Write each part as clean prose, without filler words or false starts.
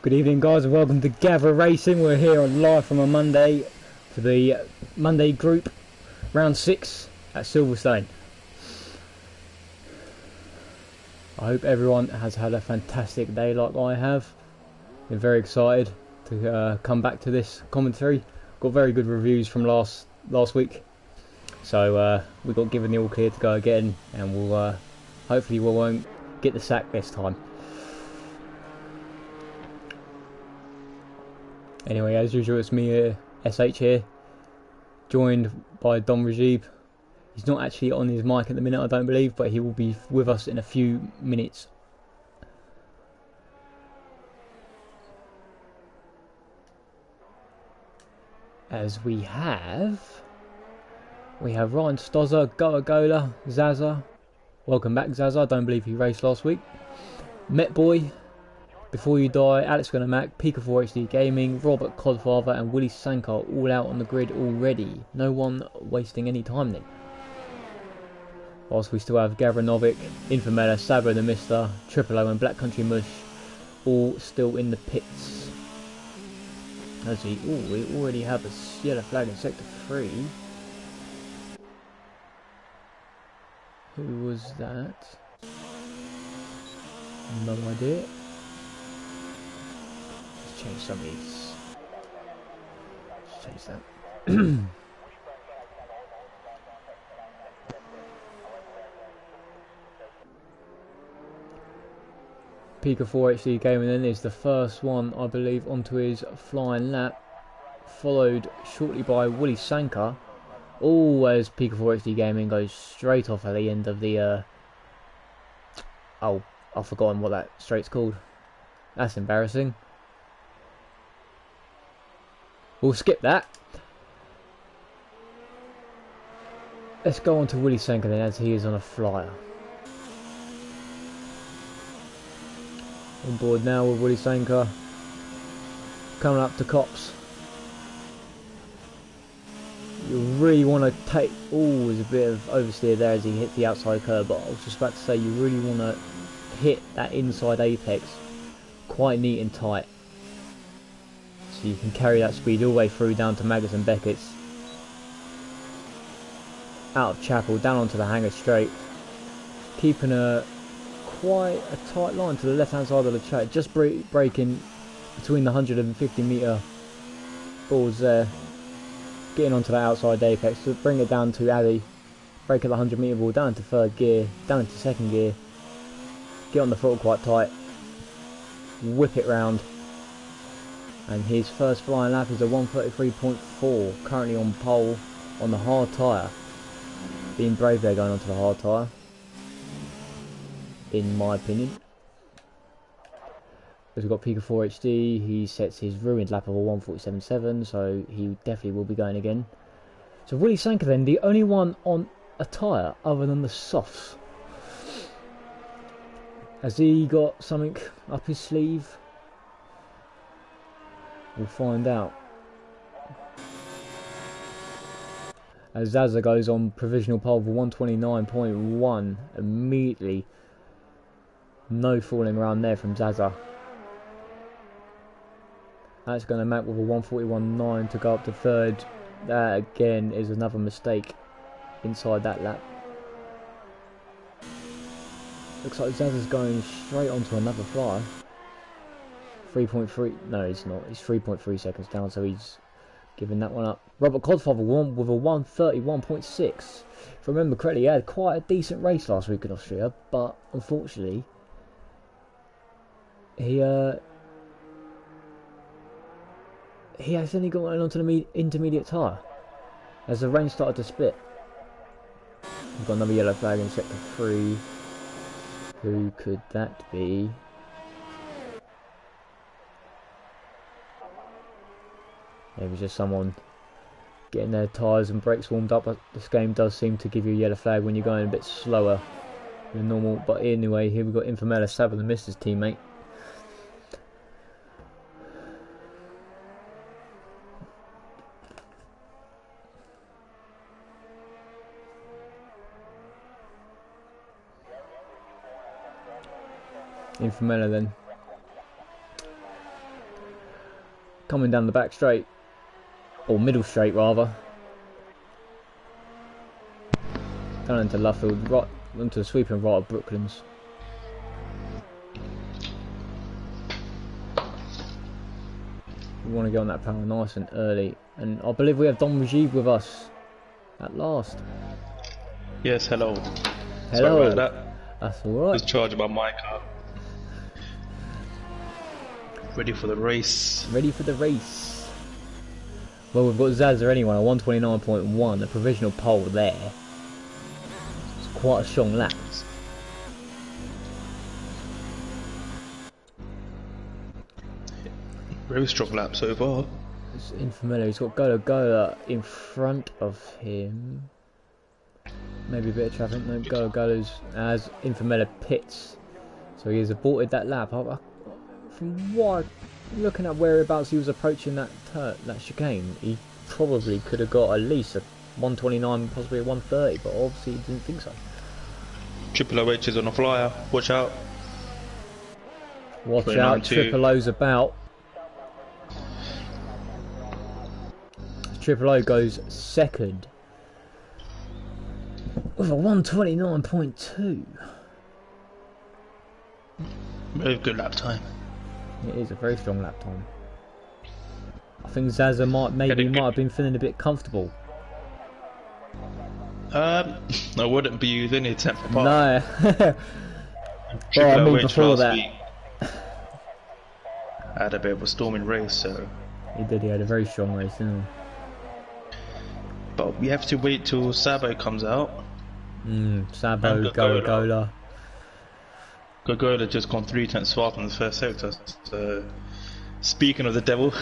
Good evening, guys, and welcome to Gavra Racing. We're here on live from a Monday for the Monday Group Round 6 at Silverstone. I hope everyone has had a fantastic day like I have. Been very excited to come back to this commentary. Got very good reviews from last week, so we got given the all clear to go again, and we'll hopefully we won't get the sack this time. Anyway, as usual, it's me, SH here, joined by Don Rajib. He's not actually on his mic at the minute, I don't believe, but he will be with us in a few minutes. As we have Ryan Stozza, Goa, Zaza. Welcome back, Zaza. I don't believe he raced last week. Met Boy, Before You Die, Alex Gunnermack, Pika4HD Gaming, Robert Codfather and Willie Sankar all out on the grid already. No one wasting any time then. Whilst we still have Gavra Novick, Infamela, Sabo the Mister, Triple O and Black Country Mush all still in the pits. As we already have a yellow flag in Sector 3. Who was that? No idea. Change some of these. Let's change that. Pika4HD Gaming then is the first one, I believe, onto his flying lap, followed shortly by Willie Sankar. As Pika4HD Gaming goes straight off at the end of the I've forgotten what that straight's called. That's embarrassing. We'll skip that. Let's go on to Willie Sankar then, as he is on a flyer. On board now with Willie Sankar. Coming up to Cops. You really want to take... there's a bit of oversteer there as he hits the outside curb, but I was just about to say you really want to hit that inside apex quite neat and tight, so you can carry that speed all the way through down to Maggotts and Beckett's, out of Chapel, down onto the hangar straight, keeping quite a tight line to the left hand side of the track, just braking between the 150 metre boards there, getting onto the outside apex to bring it down to Addy, brake at the 100 metre ball, down into third gear, down into second gear, get on the throttle quite tight, whip it round. And his first flying lap is a 1:33.4, currently on pole on the hard tyre. Being brave there going onto the hard tyre, in my opinion. As we've got Pika4HD, he sets his ruined lap of a 1:47.7, so he definitely will be going again. So Willie Sankar then, the only one on a tyre other than the softs. Has he got something up his sleeve? We'll find out. As Zaza goes on provisional pole for 1:29.1, immediately no falling around there from Zaza. That's going to map with a 1:41.9 to go up to third. That again is another mistake inside that lap. Looks like Zaza's going straight onto another flyer. 3.3, no he's not, he's 3.3 seconds down, so he's giving that one up. Robert Codfather won with a 1:31.6. If I remember correctly, he had quite a decent race last week in Austria, but unfortunately he accidentally got onto the intermediate tyre as the rain started to spit. We've got another yellow flag in sector 3. Who could that be? Maybe just someone getting their tyres and brakes warmed up. This game does seem to give you a yellow flag when you're going a bit slower than normal. But anyway, here we've got Infamela, Sabo the Mister's teammate. Infamela then. coming down the back straight, or middle straight rather. Down into Luffield, right into the sweeping right of Brooklands. We want to get on that power nice and early, and I believe we have Don Rajiv with us at last. Yes, hello. Hello. Sorry about that. That's alright. Just charging my mic up. Ready for the race. Ready for the race. Well, we've got Zaza anyway, a 129.1, a provisional pole there. It's quite a strong lap. Very strong lap so far. It's Infamilla, he's got Gola in front of him. Maybe a bit of traffic. No, Gola's as Infamilla pits. So he has aborted that lap. From what, looking at whereabouts he was approaching that chicane, he probably could have got at least a 129, possibly a 130, but obviously he didn't think so. Triple OH is on a flyer. Watch out. Watch out, Triple O's about. Triple O goes second with a 129.2. Very good lap time. It is a very strong lap time. I think Zaza might have been feeling a bit comfortable. I wouldn't be using any temper part. No. Well, I mean before that. I had a bit of a storming race, so. He did. He had a very strong race, didn't he? But we have to wait till Sabo comes out. Sabo, Gola. Gogola just gone 3/10 faster in the first sector. So, speaking of the devil,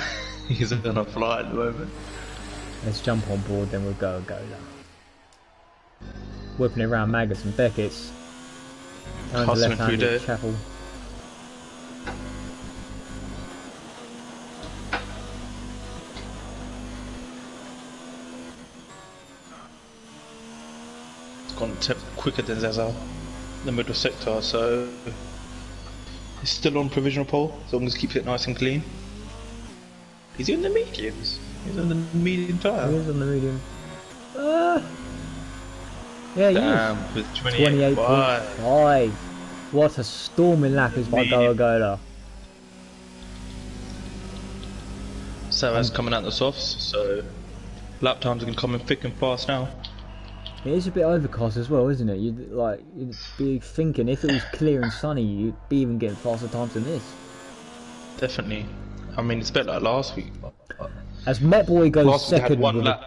he's gonna fly at the moment. Let's jump on board then with Gola. Whipping it around Maggots and Beckett's. Down to left-handed Chapel. Gone quicker than Zaza, the middle sector, so he's still on provisional pole as long as he keeps it nice and clean. Is he on the mediums? He's on the medium tyre. He is on the medium. Yeah, damn, he is. with 28.5. What a storming lap is by Gola. Sava's coming out the softs, so lap times are going to come in thick and fast now. It is a bit overcast as well, isn't it? You'd be thinking if it was clear and sunny, you'd be even getting faster times than this. Definitely. I mean, it's a bit like last week. As Metboy goes second one lap.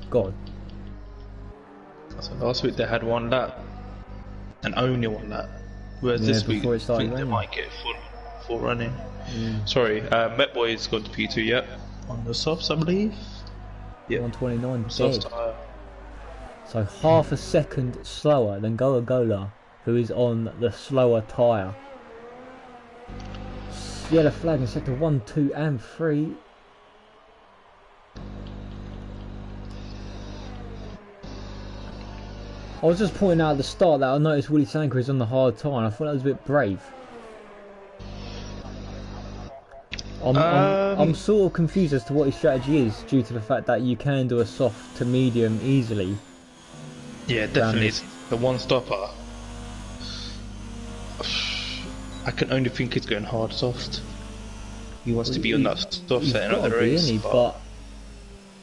God. So last week they had one lap, and only one lap. Whereas this week, I think they might get full running. Sorry, Metboy's gone to P2 yet on the softs, I believe. Yeah. 129 Soft dead. tyre. So half a second slower than Gola, who is on the slower tyre. Yellow flag in sector 1, 2 and 3. I was just pointing out at the start that I noticed Willie Sanker is on the hard tyre and I thought that was a bit brave. I'm sort of confused as to what his strategy is due to the fact that you can do a soft to medium easily. Yeah, definitely. It's the one stopper. I can only think he's going hard soft. He wants to be on that soft setting of the race. But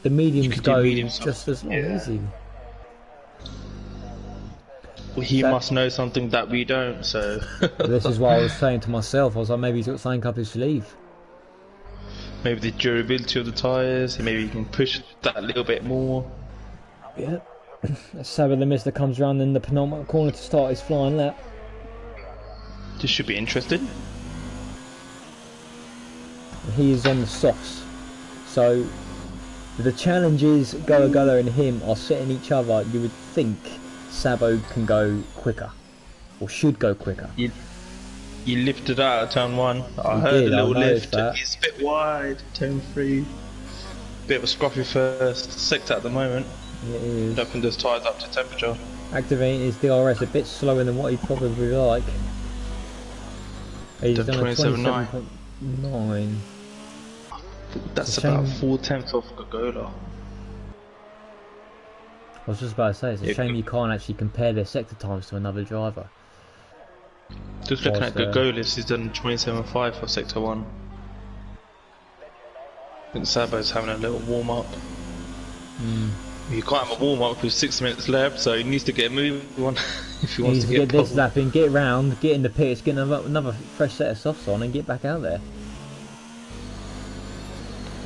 the mediums go just as long, is he? Well, he must know something that we don't, so. This is what I was saying to myself. I was like, maybe he's got something up his sleeve. Maybe the durability of the tyres, maybe he can push that a little bit more. Yeah. Sabo the Mister comes around in the penultimate corner to start his flying lap. This should be interesting. He is on the softs. So the challenges Gola and him are setting each other. You would think Sabo can go quicker, or should go quicker. You lifted out of turn 1. I heard a little lift. It's a bit wide. Turn 3. Bit of a scruffy first sector at the moment. It is. Dumping those tyres up to temperature. Activating his DRS a bit slower than what he'd probably like. He's done a 27.9. That's about 4/10 of Gogola. I was just about to say, it's a shame you can't actually compare their sector times to another driver. Just looking at Gogolis, he's done 27.5 for sector 1. I think Sabo's having a little warm up. You can't have a warm up with 6 minutes left, so he needs to get moving on if he wants to get this lapping, get round, get in the pits, get another fresh set of softs on, and get back out there.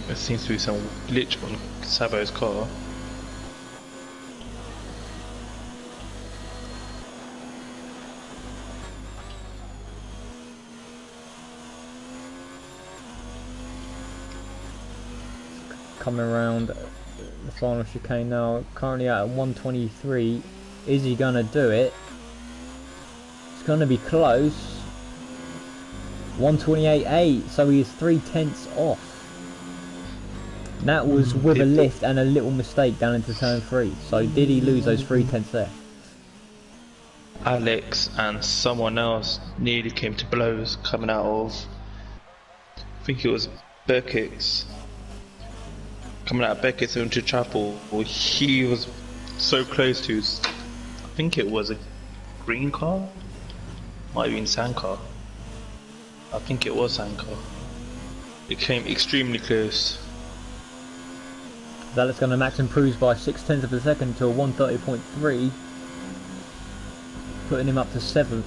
There seems to be some glitch on Sabo's car. Coming around the final chicane now, currently out at 123. Is he gonna do it? It's gonna be close. 128.8, so he is 3/10 off. That was with a lift and a little mistake down into turn 3. So did he lose those 3/10 there? Alex and someone else nearly came to blows coming out of, I think it was Beckett's. Coming out of Beckett's into Chapel, he was so close to, I think it was a green car? Might have been sand car. I think it was sand car. It came extremely close. That's going to max improves by 0.6 of a second to a 130.3, putting him up to 7th.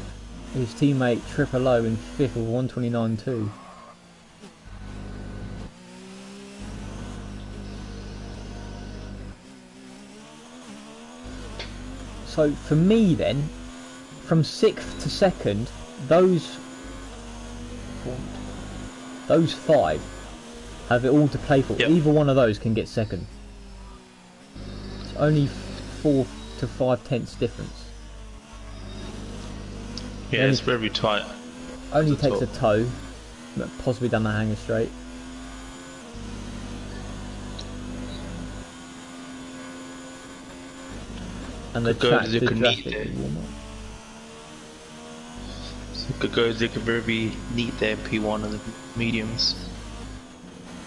His teammate Triple O in 5th with 129.2. So for me then, from 6th to 2nd, those 5 have it all to play for. Yep. Either one of those can get 2nd. It's only 4 to 5/10 difference. Yeah, it's very tight. Only takes a toe, possibly down the hanger straight. And the track did drastically warm up. Gogo's looking very neat there in P1 and the mediums.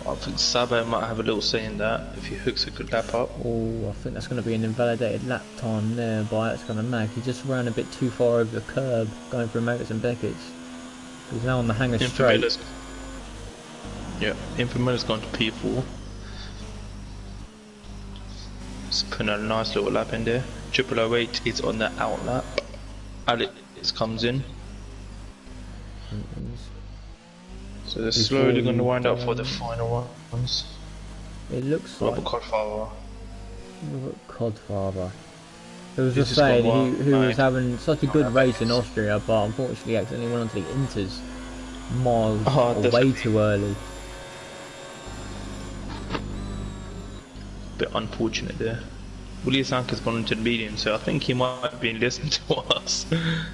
I think Sabo might have a little say in that if he hooks a good lap up. Oh, I think that's going to be an invalidated lap time there by it's going to mag. He just ran a bit too far over the curb going through Maggots and Beckett's. He's now on the hanger straight. Yeah, Infamilla's gone to P4. Just putting a nice little lap in there. 008 is on the out lap. Alex comes in. So they're slowly going to wind up for the final ones. It looks like Robert Codfather. It was just saying he was having such a good race in Austria, but unfortunately accidentally went onto the Inters miles way too early. Bit unfortunate there. Willie Sanka's gone into the medium, so I think he might have been listening to us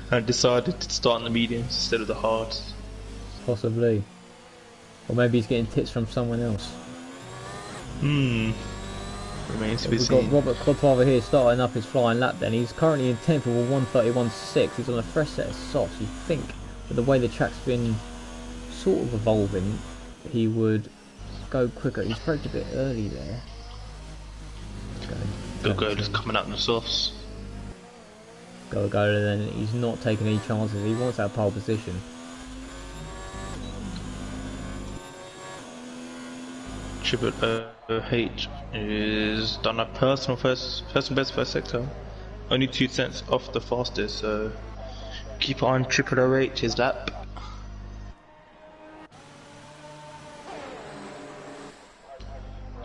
and decided to start in the mediums instead of the hards. Possibly. Or maybe he's getting tips from someone else. Remains to be seen. We've got Robert Codfather here starting up his flying lap then. He's currently in 10th with a 131.6. He's on a fresh set of softs. You think, with the way the track's been sort of evolving, he would go quicker. He's braked a bit early there. Gogo just coming out in the softs. Go then. He's not taking any chances. He wants that pole position. Triple H is done a personal first best first sector. Only 2 cents off the fastest, so keep on Triple H's lap.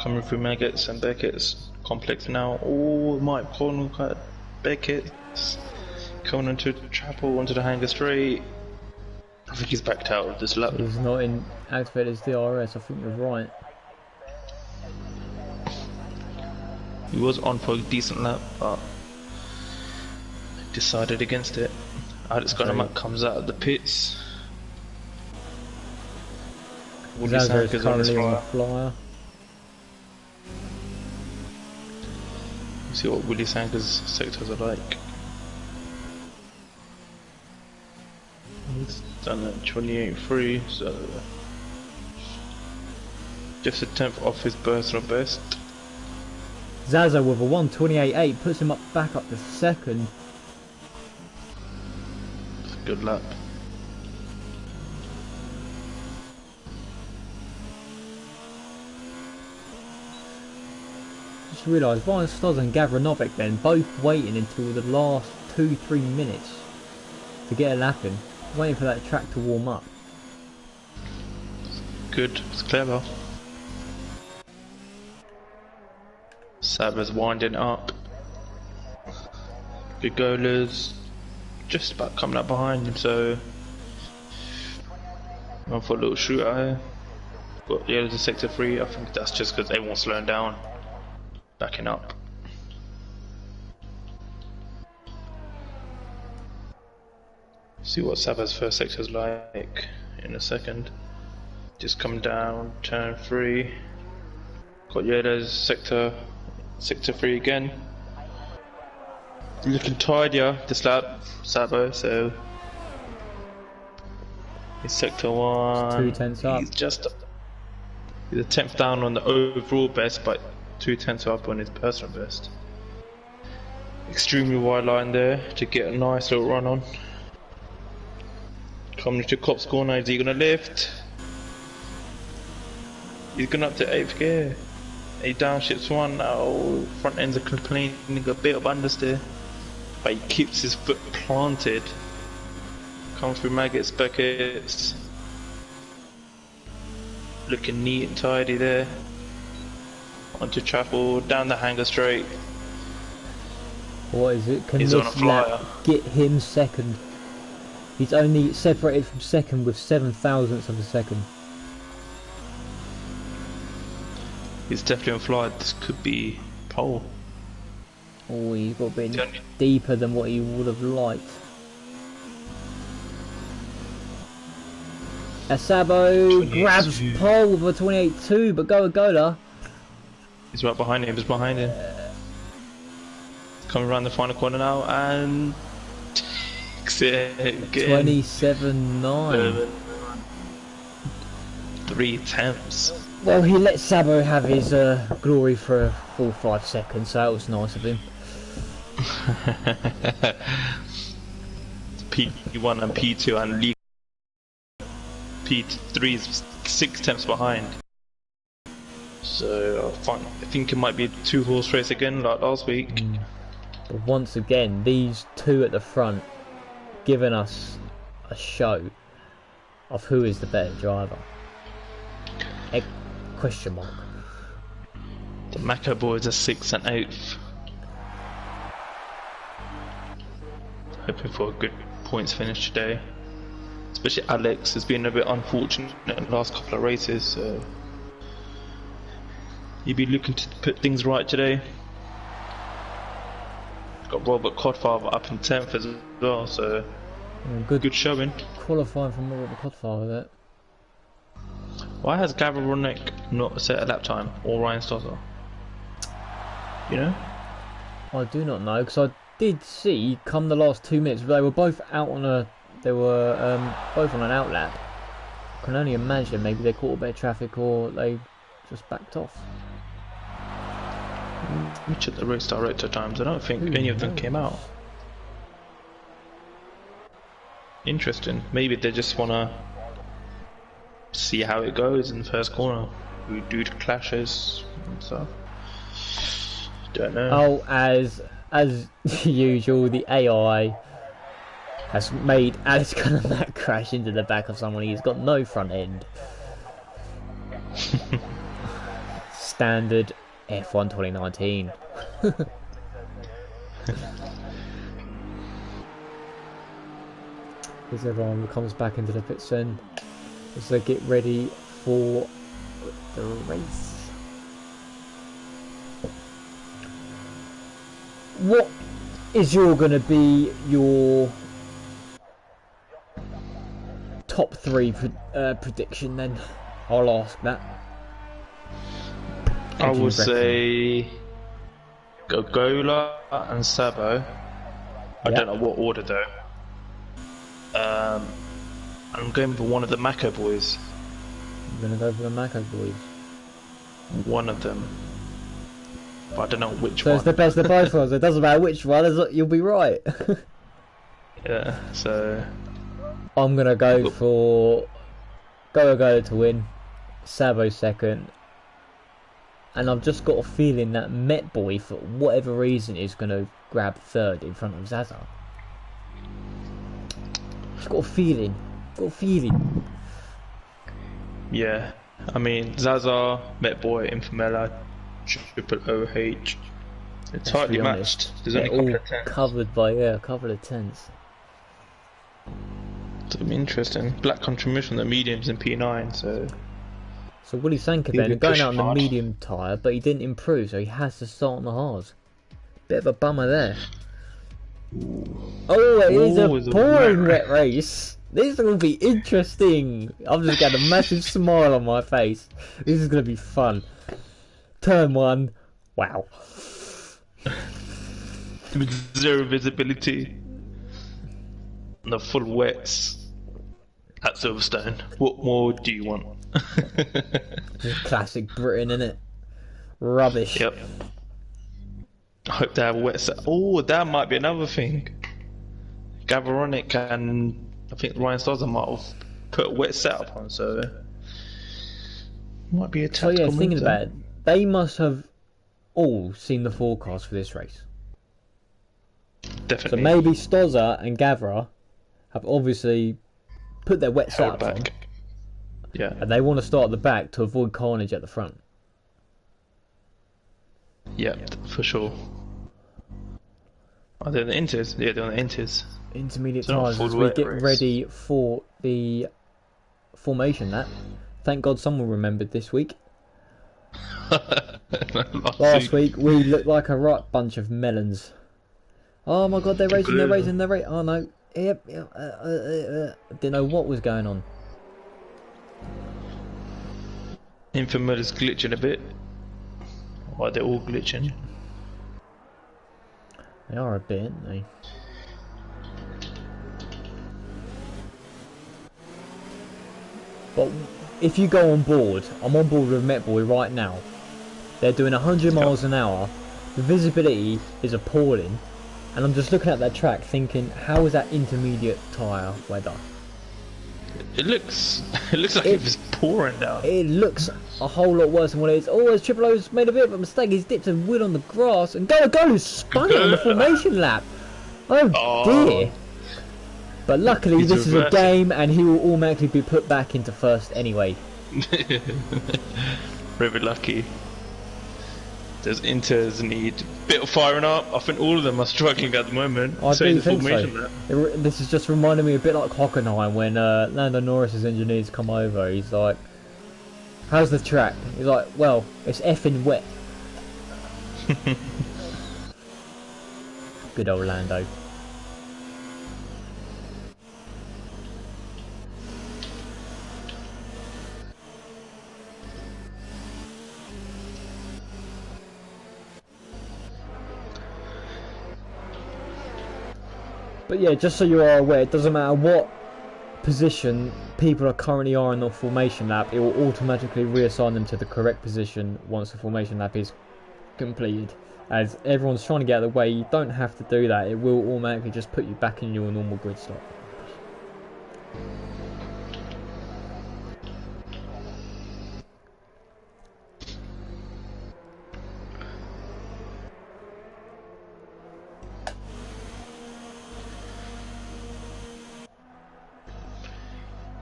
Coming through Maggots and Beckett's complex now. Oh, Mike Cornwall cut Beckett's coming into the Chapel onto the hanger straight. I think he's backed out of this lap. He's not in activated as DRS. I think you're right. He was on for a decent lap, but decided against it. Alex Gunnermack comes out of the pits. Willie Sanka's currently on the flyer. See what Willie Sanka's sectors are like. He's done a 28.3, so Just a tenth off his personal best. Zaza with a 1:28.8 puts him back up to second. Good luck. Just realised Ryan Stoz and Gavra Novik then both waiting until the last 2-3 minutes to get a lap in, waiting for that track to warm up. Good, it's clever. Saba's winding up. Gigola's just about coming up behind him, so going for a little shootout here. Got Yellow's a sector 3, I think that's just because everyone's slowing down, backing up. See what Saba's first sector's like in a second. Just come down, turn 3. Got Yellow's sector 3 again. Looking tidier this lap, Sabo, so he's sector 1. 2 tenths up. He's a tenth down on the overall best, but 2 tenths up on his personal best. Extremely wide line there to get a nice little run on. Coming to Cop's corner, is he gonna lift? He's gone up to 8th gear. He downshifts 1 now. Front ends are complaining a bit of understeer, but he keeps his foot planted. Comes through maggots, buckets. Looking neat and tidy there. Onto Chapel, down the hanger straight. What is it? Can He's this on a flyer. lap get him second? He's only separated from second with 7 thousandths of a second. He's definitely on flyer. This could be pole. Oh, he's got a bit deeper than what he would have liked. Asabo grabs pole with a 28.2, but Gola. He's right behind him. He's behind him. Coming around the final corner now and takes it again. 27.9. 3 attempts. Well, he let Sabo have his glory for a full 5 seconds, so that was nice of him. P1 and P2 and Lee. P3 is 6 attempts behind. So I think it might be a 2-horse race again like last week. But once again, these two at the front giving us a show of who is the better driver. Question mark. The Mako boys are 6th and 8th. Hoping for a good points finish today. Especially Alex has been a bit unfortunate in the last couple of races, so he'll be looking to put things right today. Got Robert Codfather up in 10th as well, so good showing. Qualifying from Robert Codfather there. Why has Gavra Racing not set a lap time, or Ryan Stossel? You know? I do not know, because I did see, come the last 2 minutes, they were both out on a, both on an outlap. I can only imagine maybe they caught a bit of traffic or they just backed off. Let me check the race director times. I don't think any of them came out. Interesting. Maybe they just wanna see how it goes in the first corner. We do the clashes and stuff. Don't know. Oh, as usual, the AI has made Alex Mack crash into the back of someone. He's got no front end. Standard F1 2019. As everyone comes back into the pits then, as they get ready for the race. What is going to be your top 3 prediction then? I'll ask that. I would say Gogola and Sabo. I don't know what order though. I'm going for one of the Mako boys. I'm going to go for the Mako boys. one of them, but I don't know which one. So it's the best of both worlds. It doesn't matter which one. You'll be right. Yeah. So I'm gonna go for Go to win, Sabo second, and I've just got a feeling that Met Boy, for whatever reason, is gonna grab third in front of Zaza. Just got a feeling. Yeah, I mean Zaza, Met Boy, Infamela, Triple OH. It's tightly matched. There's only a couple of tens. Covered by a couple of tens. It's interesting. Black contribution on the mediums in P9, so. So Willie Sanker then going out on the medium tyre, but he didn't improve, so he has to start on the hards. Bit of a bummer there. Oh, it is a pouring wet race. This will be interesting. I've just got a massive smile on my face. This is going to be fun. Turn 1. Wow. With zero visibility. And the full wets at Silverstone. What more do you want? Classic Britain, innit? Rubbish. Yep. I hope they have a wet set. Oh, that might be another thing. Gavra and I think Ryan Stozer might have put a wet setup on, so might be a tactical. So yeah, thinking about it, they must have all seen the forecast for this race. Definitely. So maybe Stozer and Gavra have obviously put their wet setup on. Yeah. And they want to start at the back to avoid carnage at the front. Yeah, for sure. Are they on the inters? Yeah, they're on the inters. Intermediate tyres as we get ready for the formation lap. Thank God someone remembered this week. Last week we looked like a right bunch of melons. Oh my God, they're racing. Oh no. Yep. Didn't know what was going on. Infamous is glitching a bit. Why they're all glitching? They are a bit, aren't they? But if you go on board, I'm on board with Met Boy right now. They're doing 100 miles an hour. The visibility is appalling. And I'm just looking at that track thinking, how is that intermediate tyre weather? It looks like it was pouring down. It looks a whole lot worse than what it is. Oh, as Triple O's made a bit of a mistake. He's dipped his wheel on the grass and Go spun it on the formation lap. Oh dear. But luckily this is a game and he will automatically be put back into first anyway. Very lucky. Those inters need a bit of firing up. I think all of them are struggling at the moment. I do think so. This is just reminding me a bit like Hockenheim when Lando Norris's engineers come over. He's like, how's the track? He's like, well, it's effing wet. Good old Lando. But yeah, just so you are aware, it doesn't matter what position people are currently on the formation lap, it will automatically reassign them to the correct position once the formation lap is completed. As everyone's trying to get out of the way, you don't have to do that, it will automatically just put you back in your normal grid stop.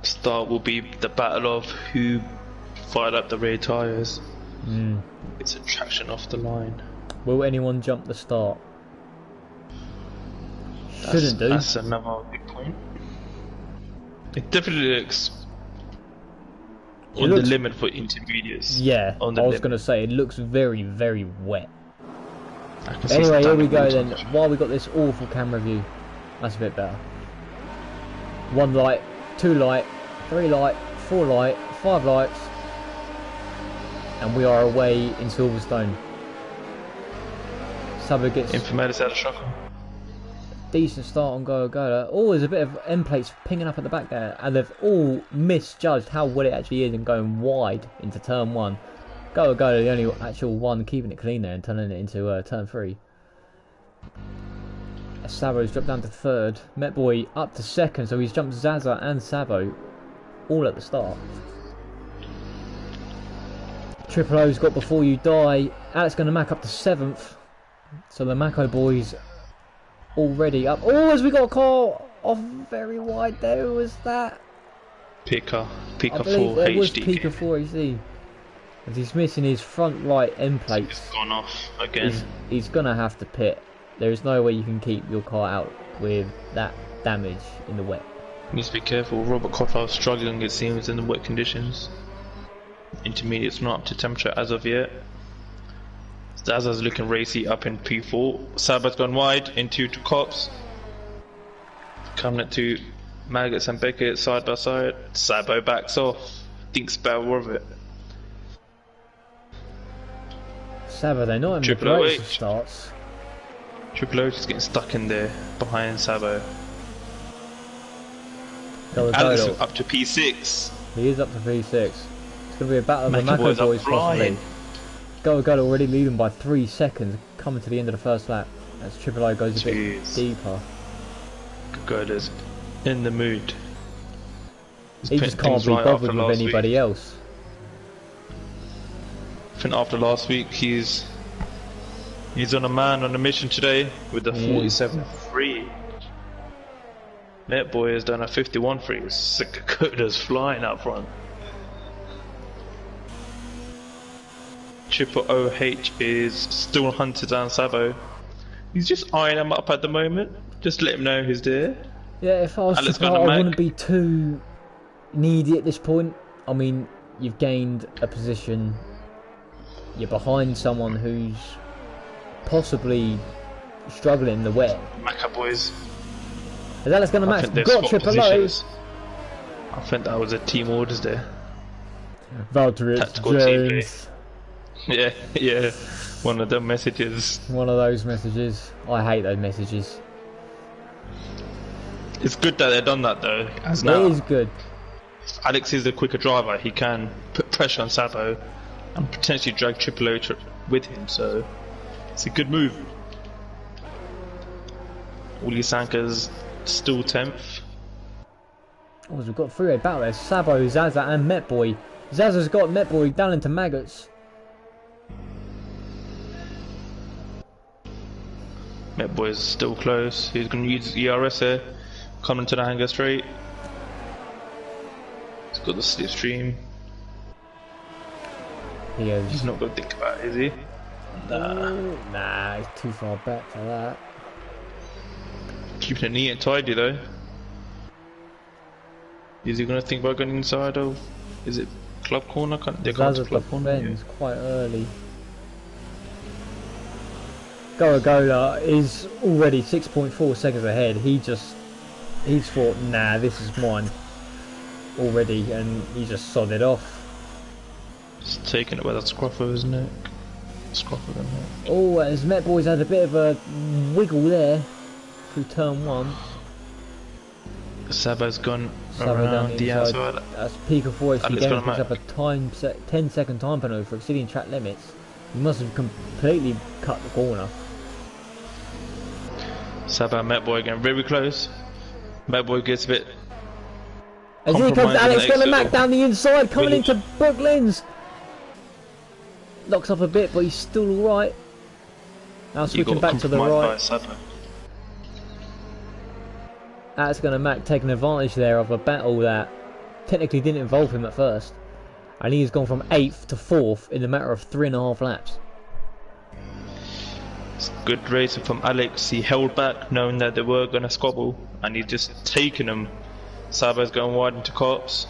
Start will be the battle of who fired up the rear tyres. It's a traction off the line. Will anyone jump the start? Shouldn't do. That's another big point. It definitely looks on the limit for intermediates. Yeah, I was going to say, it looks very, very wet. Anyway, here we go then. While we got this awful camera view, that's a bit better. 1 light, 2 light, 3 light, 4 light, 5 lights, and we are away in Silverstone. Sabo gets Infamous out of shocker. Decent start on Go. Oh, there's a bit of end plates pinging up at the back there, and they've all misjudged how well it actually is and going wide into turn 1. Go, the only actual one keeping it clean there and turning it into turn 3. Sabo's dropped down to 3rd. Met Boy up to 2nd, so he's jumped Zaza and Sabo all at the start. Triple O's got Before You Die. Alex going to Mac up to 7th. So the Mako boys already up. Oh, as we got a call off very wide there. Who was that? Pika 4 it was HD. Pika 4 HD. As he's missing his front right end plates. It's gone off again. He's going to have to pit. There is no way you can keep your car out with that damage in the wet. Needs to be careful. Robert Koffler struggling, it seems, in the wet conditions. Intermediate's not up to temperature as of yet. Zaza's looking racy up in P4. Saba's gone wide into 2 cops. Coming at 2 Maggots and Beckett side by side. Sabo backs off. Thinks better of it. Sabo, they're not in the greatest starts. Triple H is getting stuck in there behind Sabo. Alex is up to P6. He is up to P6. It's going to be a battle of the Mako boys possibly. Go already leading by 3 seconds, coming to the end of the first lap. As Triple O goes a bit deeper. Goda's in the mood. He just can't be bothered with anybody else. I think after last week he's on a mission today with the 47.3. Met Boy has done a 51.3. Koda's flying up front. Triple OH is still hunted down Sabo. He's just eyeing him up at the moment. Just let him know he's there. Yeah, if I was Triple O, I wouldn't be too needy at this point. I mean, you've gained a position. You're behind someone who's possibly struggling in the wet. Maka boys. Is Alex going to match? Got Triple O. I think that was a team orders there. Valtteri Jones. Yeah. One of them messages. One of those messages. I hate those messages. It's good that they've done that though. It is good. Alex is the quicker driver. He can put pressure on Sabo and potentially drag Triple O with him. So it's a good move. Uli Sanka's still 10th. Oh, we've got 3-way battle there. Sabo, Zaza and Met Boy. Zaza's got Met Boy down into Maggots. Met Boy's still close. He's going to use ERS here. Coming to the hangar straight. He's got the slipstream. He's not going to think about it, is he? Nah, he's too far back for that. Keeping it neat and tidy though. Is he going to think about going inside or is it club corner? They're going to club corner. It's quite early. Gola is already 6.4 seconds ahead. He's thought, nah, this is mine already, and he just sodded off. Just taking it by that scruff of his neck. Oh, as Met Boy's had a bit of a wiggle there through turn 1. Sabo's gone around the outside. That's Pika 4 HD Games picks up a 10-second time penalty for exceeding track limits. He must have completely cut the corner. Sabo and Met Boy getting very close. Met Boy gets a bit. As here comes Alex going to Mac down the inside, coming into Brooklands. Locks up a bit, but he's still alright. Now switching back to the right. Alex going to Mac taking advantage there of a battle that technically didn't involve him at first. And he's gone from 8th to 4th in a matter of 3.5 laps. It's good racing from Alex. He held back knowing that they were going to squabble and he's just taken them. Sabo's going wide into cops.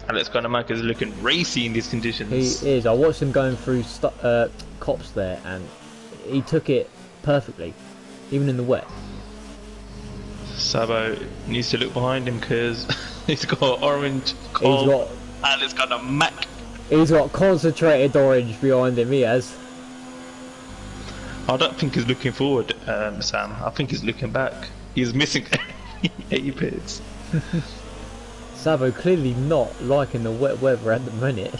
Alex Gunnermack is looking racy in these conditions. He is. I watched him going through cops there and he took it perfectly, even in the wet. Sabo needs to look behind him because he's got orange coal. Alex Gunnermack. He's got concentrated orange behind him, he has. I don't think he's looking forward, Sam. I think he's looking back. He's missing 8 pits. Sabo clearly not liking the wet weather at the minute.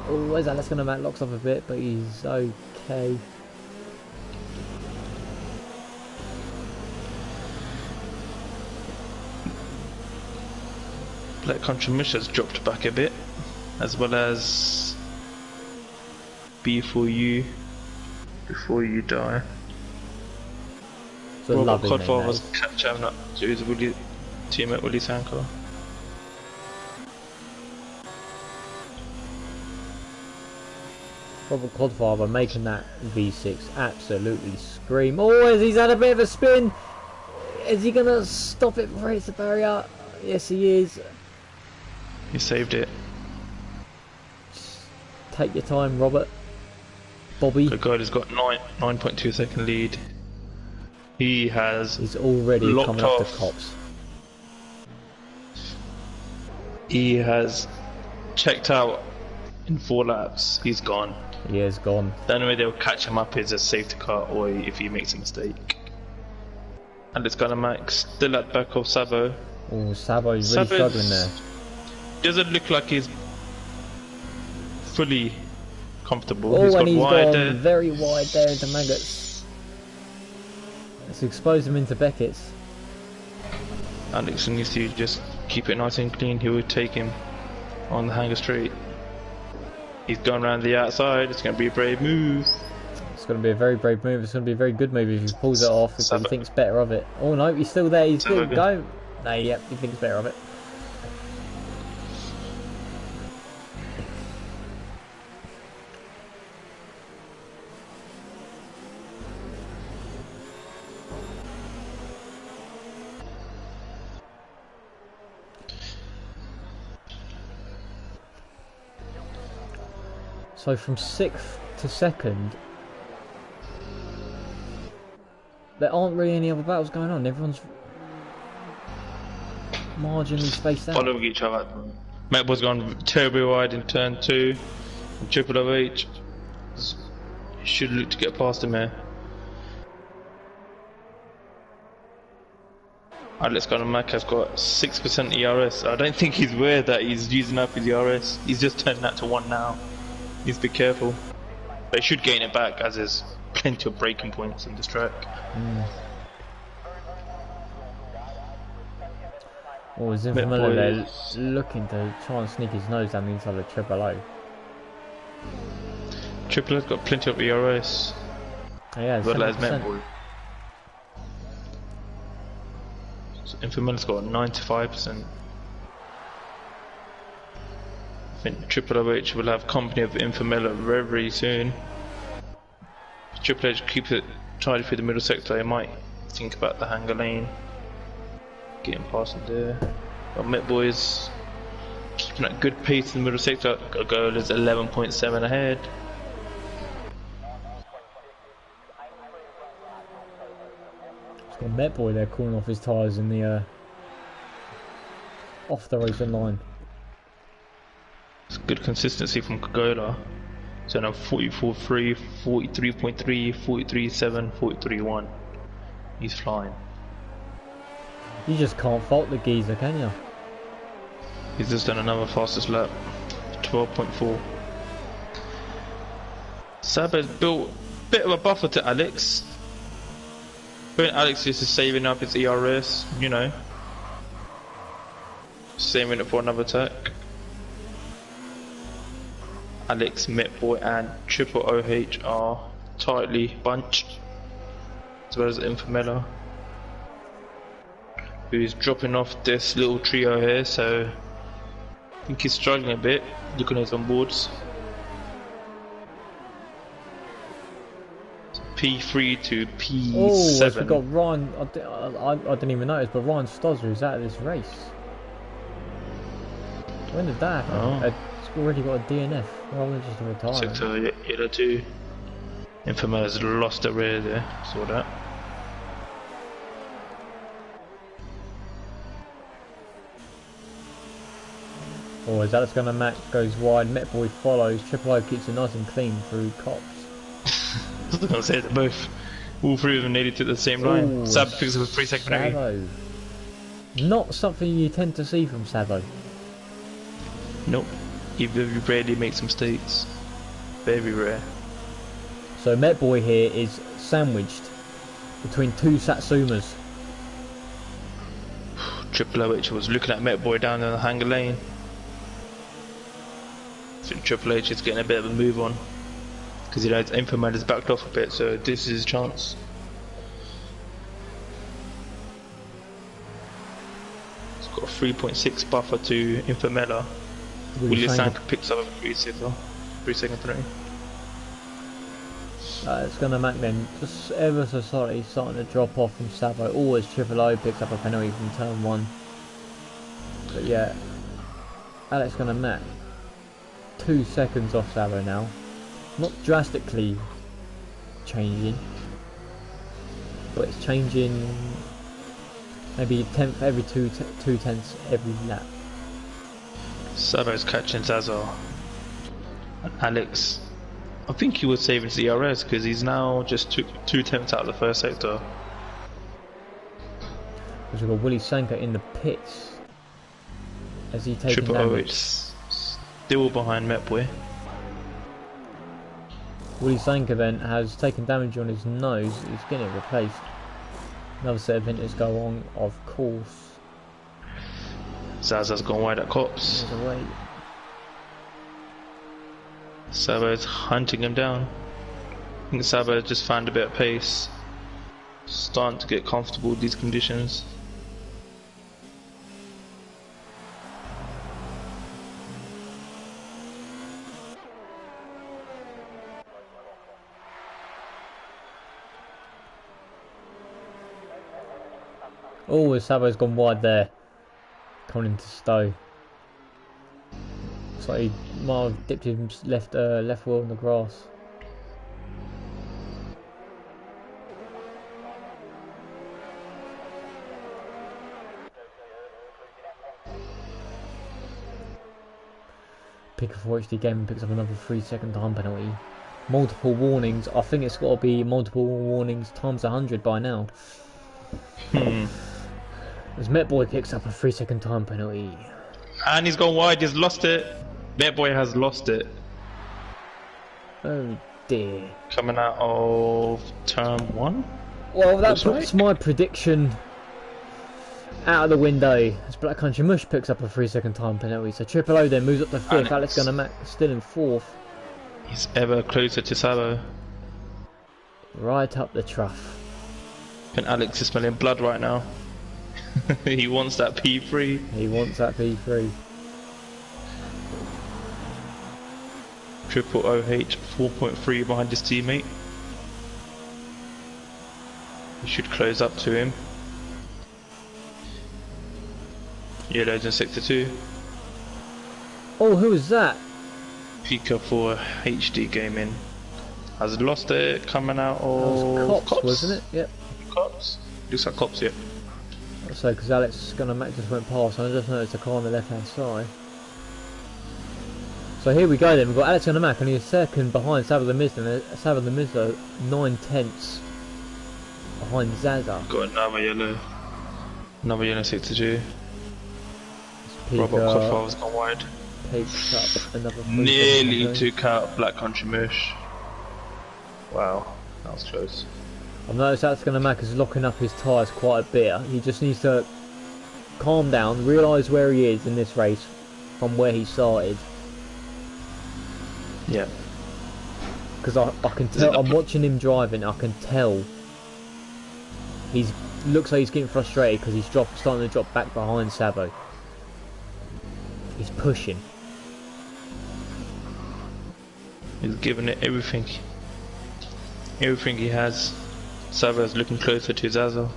Oh, where's that? That's going to Matt locks off a bit, but he's okay. Black Contribution has dropped back a bit, as well as B4U before you die. So Robert Codfather's catching up to his teammate Willie Sanko. Robert Codfather making that V6 absolutely scream. Oh, he's had a bit of a spin. Is he gonna stop it before it's the barrier? Yes, he is. He saved it. Just take your time, Robert. Bobby. The guy has got 9.2 second lead. He's already coming up the cops. He has checked out in 4 laps. He's gone. He is gone. The only way they'll catch him up is a safety car or if he makes a mistake. And it's gonna Max still at back of Sabo. Oh, Sabo's really struggling there. Doesn't look like he's fully comfortable. Oh, and he's wide gone very wide there into Maggots. Let's expose him into Beckett's. Alex needs to just keep it nice and clean. He will take him on the hanger straight. He's gone around the outside. It's going to be a brave move. It's going to be a very brave move. It's going to be a very good move if he pulls it off, if he thinks better of it. Oh no, he's still there. He's still going. No, yep, he thinks better of it. So from 6th to 2nd, there aren't really any other battles going on. Everyone's marginally spaced out. Following each other. Metboy's gone terribly wide in turn 2. Triple OH should look to get past him here. Alex Mac has got 6% ERS. I don't think he's aware that he's using up his ERS. He's just turned that to 1 now. Needs to be careful. But he should gain it back as there's plenty of braking points in this track. Oh, Zinfamilla there looking to try and sneak his nose down the inside of Triple O. Triple O's got plenty of ERS. Oh, yeah, but as Metboy. So Infamilla's got 95%. I think Triple OH will have company of Infamilla very, very soon. If Triple H keeps it tidy through the middle sector, he might think about the hanger lane. Getting past him there. But Metboy's keeping at good pace in the middle sector. Our goal is 11.7 ahead. It's got Metboy there calling off his tyres in the off the racing line. It's good consistency from Kagola. So now 44.3, 43.3, 43.7, 43.1. He's flying. You just can't fault the geezer, can you? He's just done another fastest lap. 12.4. Sab has built a bit of a buffer to Alex. But Alex is just saving up his ERS, you know. Saving it for another attack. Alex, Metboy and Triple OH are tightly bunched, as well as Infamilla, who's dropping off this little trio here, so I think he's struggling a bit, looking at his onboards. P3 to P7. Oh, we've got Ryan, I didn't even notice, but Ryan Stosser is out of this race. When did that happen? It's already got a DNF, rather than just a retirement. Sector Yellow 2. Infamous has lost the rear there, saw that. Oh, as Alex Mac goes wide, Metboy follows, Triple O keeps it nice and clean through cops. I was going to say they're both. All three of them needed to the same line. Sab picks up a 3-second penalty. Sabo. Not something you tend to see from Sabo. Nope. He very rarely makes mistakes. Very rare. So Met Boy here is sandwiched between two Satsumas. Triple H was looking at Met Boy down in the hangar lane. I think Triple H is getting a bit of a move on. Because you know his Infoman has backed off a bit, so this is his chance. He's got a 3.6 buffer to Infomela. Willie Sank picks up a 3 second 3. It's going to make them just ever so slightly starting to drop off from Savo. Always Triple O picks up a penalty from turn 1. But yeah, Alex going to make 2 seconds off Savo now. Not drastically changing, but it's changing maybe tenth every two tenths every lap. Savo's catching Zaza. And Alex, I think he was saving CRS because he's now just took 2 tenths out of the first sector. Because we've got Willie Sanka in the pits. As he takes Triple damage. OH still behind Met Boy. Willie Sanka then has taken damage on his nose. He's getting it replaced. Another set of vinters go on, of course. Zaza's gone wide at cops. Away. Savo's hunting him down. I think Savo just found a bit of pace. Starting to get comfortable with these conditions. Oh, Savo's gone wide there. Coming into Stowe. Looks like he might have dipped his left wheel in the grass. Picker for HD Gaming picks up another 3-second time penalty. Multiple warnings. I think it's got to be multiple warnings times 100 by now. As Met Boy picks up a 3-second time penalty. And he's gone wide, he's lost it. Met Boy has lost it. Oh dear. Coming out of turn 1? Well, that puts my prediction out of the window. As Black Country Mush picks up a 3-second time penalty. So Triple O then moves up to 5th. Alex Gunner still in 4th. He's ever closer to Savo. Right up the trough. And Alex is smelling blood right now. He wants that P3. He wants that P3. Triple OH 4.3 behind his teammate. He should close up to him. Yellow's in sector 2. Oh, who was that? Pika for HD Gaming. Has lost it, coming out of Cops, wasn't it? Yep. Cops? Looks like Cops, yep. So, because Alex Gunner Mac just went past, I just noticed a car on the left hand side. So here we go then, we've got Alex Gunner Mac only a second behind Savile the Mizzo, Savile the Mizzo 9 tenths behind Zaza. Got another yellow sector 2. Robert Koffar's gone wide. Picks up another nearly took out Black Country Mush. Wow, that was close. I've noticed Alex Gunner Mac is locking up his tyres quite a bit. He just needs to calm down, realise where he is in this race from where he started. Yeah. Because I can tell, I'm watching him driving, I can tell looks like he's getting frustrated because he's starting to drop back behind Savo. He's pushing. He's giving it everything he has. Savo's looking closer to Zaza.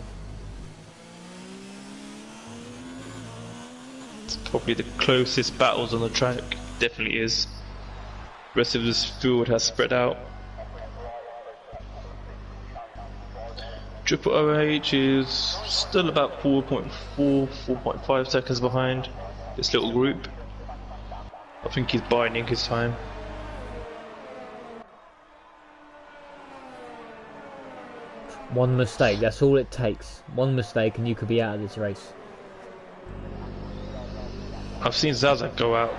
It's probably the closest battles on the track, definitely is. The rest of this field has spread out. Triple OH is still about 4.5 seconds behind this little group. I think he's biding his time. One mistake, that's all it takes. One mistake and you could be out of this race. I've seen Zaza go out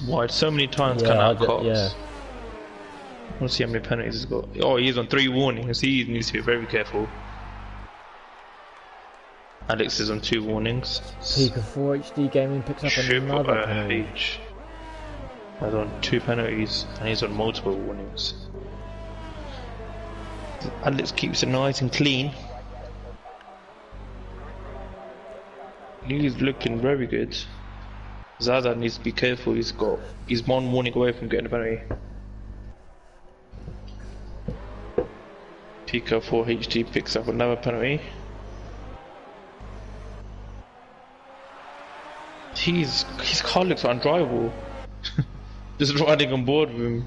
wide so many times, yeah, cut out cops. Yeah. I want to see how many penalties he's got. Oh, he's on 3 warnings. He needs to be very careful. Alex is on 2 warnings. Pika 4 HD Gaming picks up another penalty. He's on 2 penalties and he's on multiple warnings. Alex keeps it nice and clean. He's looking very good. Zaza needs to be careful. He's 1 warning away from getting a penalty. Pika 4 HD picks up another penalty. His car looks undrivable. Just riding on board with him.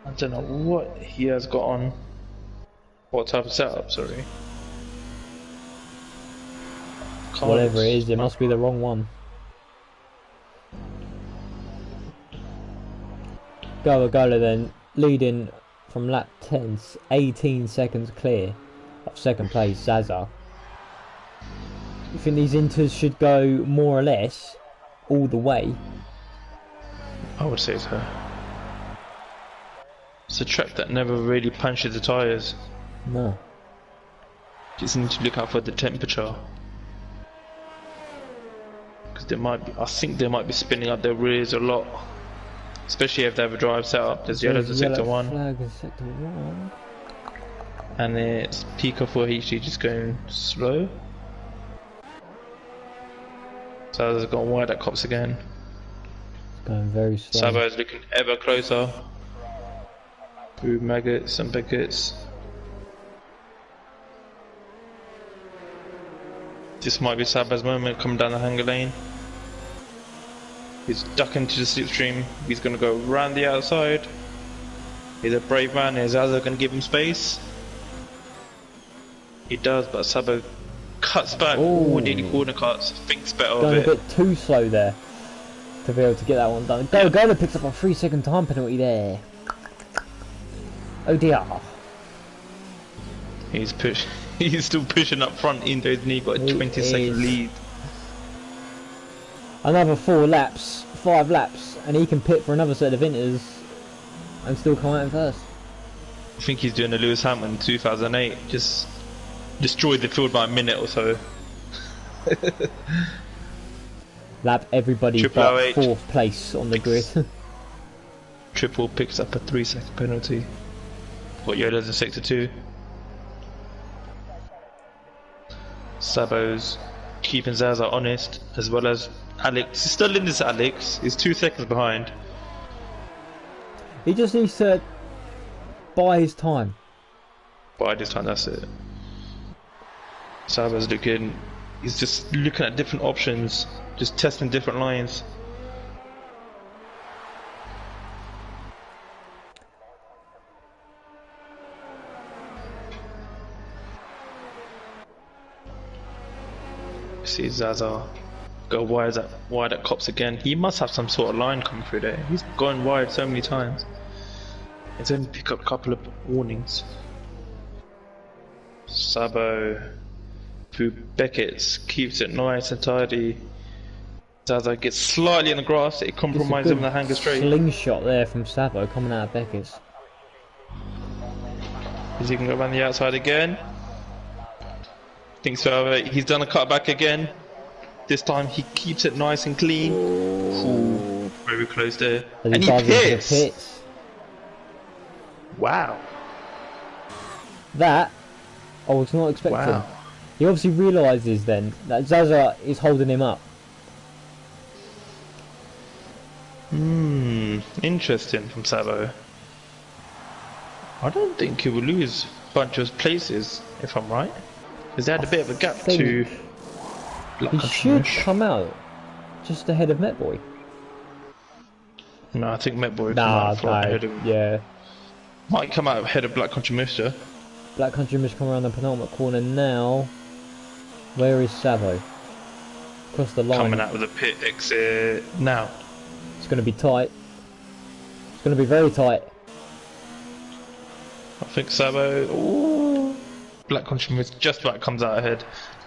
I don't know what he has got on. What type of setup, sorry. Whatever it is, it must be the wrong one. Gavra then leading from lap 10, 18 seconds clear of second place, Zaza. You think these Inters should go more or less all the way? I would say so. It's a track that never really punches the tyres. No. Just need to look out for the temperature. Because I think they might be spinning up their rears a lot. Especially if they have a drive setup. There's yellows in sector 1. Flag in sector 1. And it's Pika 4 HD just going slow. Sabo's gone wide at cops again. It's going very slow. Sabo's looking ever closer. Through maggots and bigots. This might be Sabo's moment coming down the hanger lane. He's ducking to the slipstream. He's going to go around the outside. He's a brave man. Is Zaza going to give him space? He does, but Sabo cuts back. Ooh, nearly corner cuts. Thinks better of it. Going a bit too slow there to be able to get that one done. Gavra picks up a 3-second time penalty there. Oh dear. He's still pushing up front into his knee. Got a 20-second lead. Another 5 laps, and he can pit for another set of Inters and still come out in first. I think he's doing a Lewis Hamilton in 2008. Just destroyed the field by a minute or so. Lap everybody but 4th place on the grid. Triple picks up a 3-second penalty. Got yellows in sector 2. Sabo's keeping Zaza honest, as well as Alex. He's still in this, Alex. He's 2 seconds behind. He just needs to buy his time. By this time, that's it. Sabo's looking. He's just looking at different options, just testing different lines. See Zaza go wide at cops again. He must have some sort of line coming through there. He's gone wide so many times. He's only picked up a couple of warnings. Sabo through Beckett's keeps it nice and tidy. Zaza gets slightly in the grass. It compromises him in the hanger straight. Slingshot there from Sabo coming out of Beckett's. Is he going to go around the outside again? Think so. He's done a cutback again. This time he keeps it nice and clean. Ooh, very close there. And he pits. Wow. That I was not expecting. Wow. He obviously realises then that Zaza is holding him up. Interesting from Sabo. I don't think he will lose a bunch of places, if I'm right. Because they had a bit of a gap to Black He Country should Mush. come out just ahead of Metboy. No, I think Metboy come out ahead of... Yeah. Might come out ahead of Black Country Mush, though. Black Country Mush come around the penultimate corner now. Where is Sabo? Across the line. Coming out with a pit exit now. It's going to be tight. It's going to be very tight. I think Sabo... Ooh, Black Country Mush just about comes out ahead.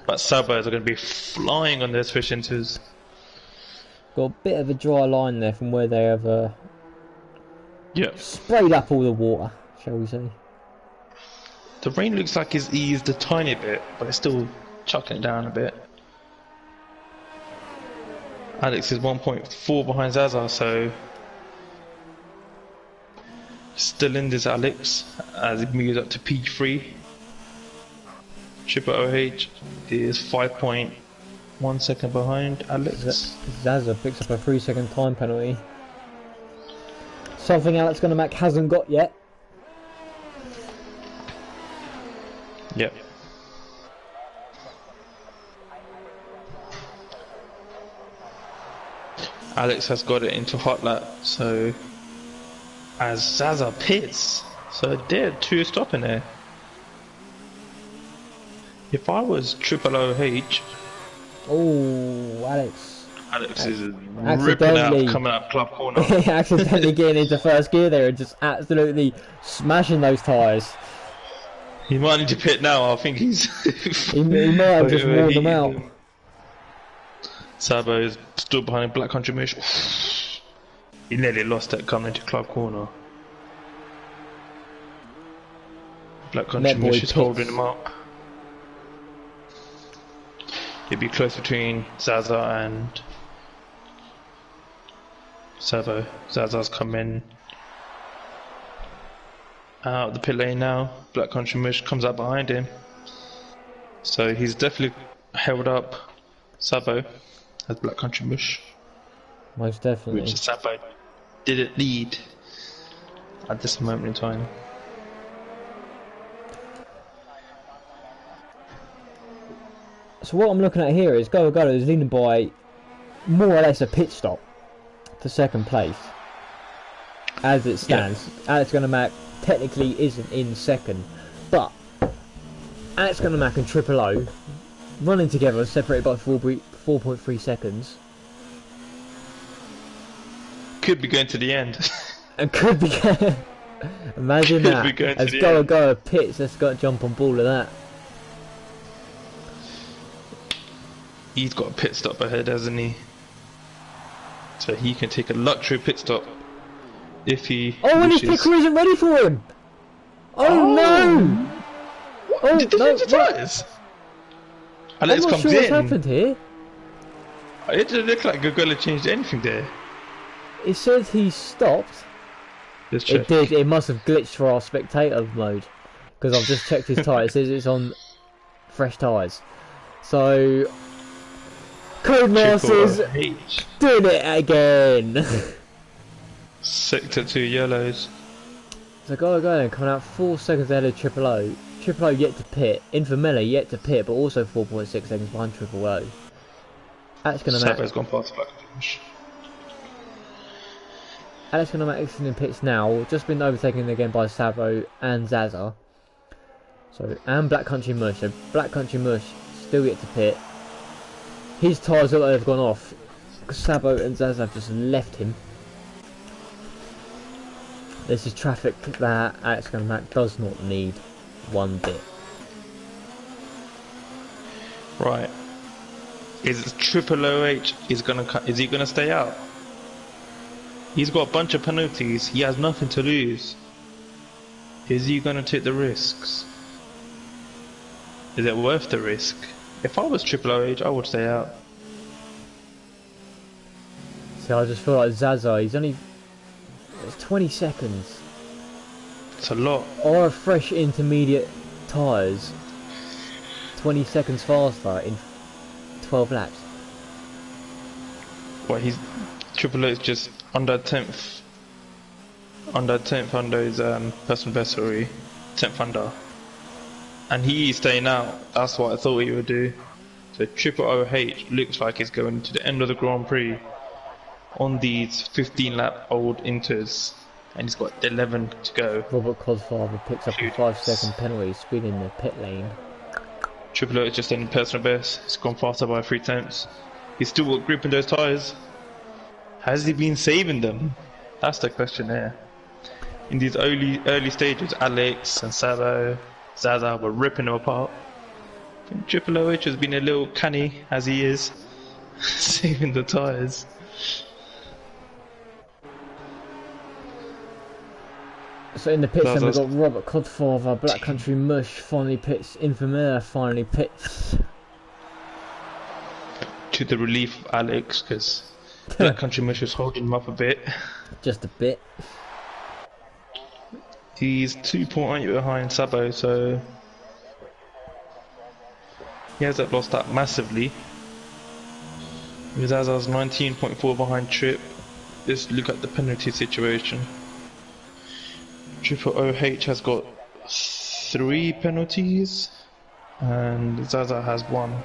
But Sabos are going to be flying on their switch inters. got a bit of a dry line there from where they have sprayed up all the water, shall we say. The rain looks like it's eased a tiny bit, but it's still chucking it down a bit. Alex is 1.4 behind Zaza, so still in this Alex as he moves up to P3. Triple OH is 5.1 second behind Alex. Zaza picks up a 3-second time penalty. Something Alex Gunnermack hasn't got yet. Yep. Alex has got it into hot lap, so as Zaza pits, so they're 2 stopping there. If I was triple OH, oh, Alex is ripping out, coming up club corner. Accidentally getting into first gear there and just absolutely smashing those tyres. He might need to pit now. I think he's. he might have just worn them out. Sabo is still behind Black Country Mush. He nearly lost that coming into club corner. Black Country Mush is holding him up. It'd be close between Zaza and Sabo. Zaza's coming out of the pit lane now. Black Country Mush comes up behind him. So he's definitely held up Sabo as Black Country Mush. Most definitely. Which Sabo didn't lead at this moment in time. So what I'm looking at here is Gavra is leading by more or less a pit stop for second place. As it stands, Alex Gunnermack technically isn't in second, but Alex Gunnermack and Triple O running together, separated by 4.3 seconds. Could be going to the end. And could be imagine that. As Gavra pits, let's go jump on ball of that. He's got a pit stop ahead, hasn't he? So he can take a luxury pit stop if he and his picker isn't ready for him! Oh no! What? Oh, did they change the tyres? Alex I'm not sure what's happened here. It didn't look like Gagula changed anything there. It says he stopped. Let's check. It did, it must have glitched for our spectator mode. Because I've just checked his tyre, it says it's on fresh tyres. So Codemasters doing it again. Sector 2 yellows. So Gavra coming out 4 seconds ahead of Triple O. Triple O yet to pit. Infamilla yet to pit, but also 4.6 seconds behind Triple O. Alex Gunnermack gone past Black Finish. Alex Gunnermack exiting pits now, just been overtaken again by Sabo and Zaza. So, and Black Country Mush. So Black Country Mush still yet to pit. His tyres look like they've gone off. Sabo and Zaza have just left him. This is traffic that Alex Gunnermack does not need one bit. Right. Is Triple OH is he gonna stay out? He's got a bunch of penalties. He has nothing to lose. Is he gonna take the risks? Is it worth the risk? If I was Triple OH, I would stay out. So I just feel like Zaza, he's only... It's 20 seconds. It's a lot. Or a fresh intermediate tyres. 20 seconds faster in 12 laps. Well, he's... Triple OH just under 10th. Under 10th under his personal best, sorry. 10th under. And he's staying out. That's what I thought he would do. So Triple OH looks like he's going to the end of the Grand Prix on these 15 lap old Inters, and he's got 11 to go. Robert Cosfather picks up a 5-second penalty, speeding in the pit lane. Triple OH just in personal best. He's gone faster by 3 tenths. He's still got grip in those tyres. Has he been saving them? That's the question there. In these early stages, Alex and Zaza were ripping them apart. I think Triple OH has been a little canny, as he is, saving the tyres. So in the pits then we've got Robert Codfather, Black Country Mush finally pits, Infamera finally pits. To the relief of Alex, because Black Country Mush is holding him up a bit. Just a bit. He's 2.8 behind Sabo, so he hasn't lost that massively. Zaza's 19.4 behind Trip. Just look at the penalty situation. Triple OH has got 3 penalties, and Zaza has 1.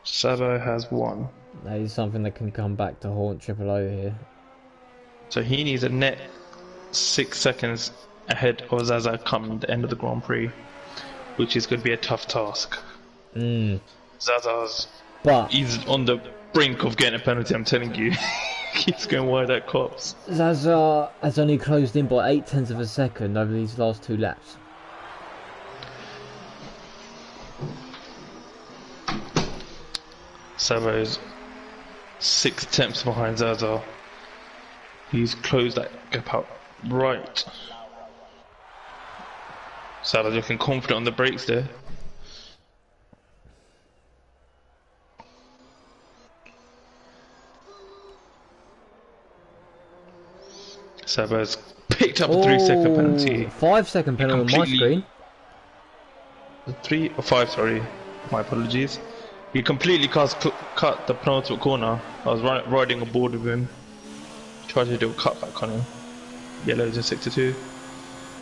Sabo has 1. That is something that can come back to haunt Triple O here. So he needs a net 6 seconds ahead of Zaza come the end of the Grand Prix, which is going to be a tough task. Zaza's, he's on the brink of getting a penalty, I'm telling you. Keeps going wide at cops. Zaza has only closed in by 0.8 of a second over these last 2 laps. Sabo's 6 tenths behind Zaza. He's closed that gap out right. Sabo's looking confident on the brakes there. Sabo's picked up a 3-second penalty. 5-second penalty on my screen. 3 or 5, sorry. My apologies. He completely cut the penultimate corner. I was riding aboard with him. Tried to do a cutback on him. Yellow's a 6-2.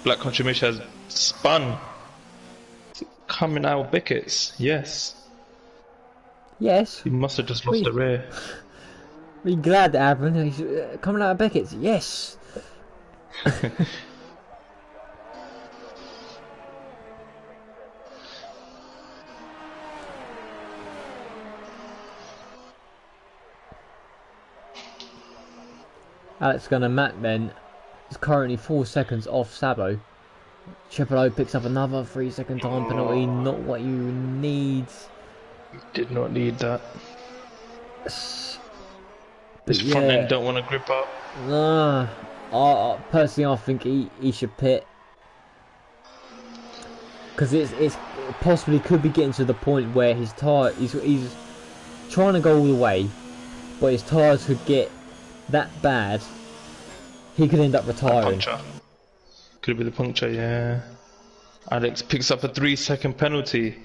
Black Country Mush has spun. Coming out of Beckett's. Yes. Yes. He must have just lost the rear. Be glad that happened. He's coming out of Beckett's. Yes. Alex Gunner-Mack then is currently 4 seconds off Sabo. Triple O picks up another 3-second time penalty. Not what you need. Did not need that. His Yeah. front end don't want to grip up. Nah. Personally, I think he should pit. Because it possibly could be getting to the point where his tyre, he's trying to go all the way, but his tyres could get that bad, he could end up retiring. Could be the puncture, yeah. Alex picks up a 3-second penalty.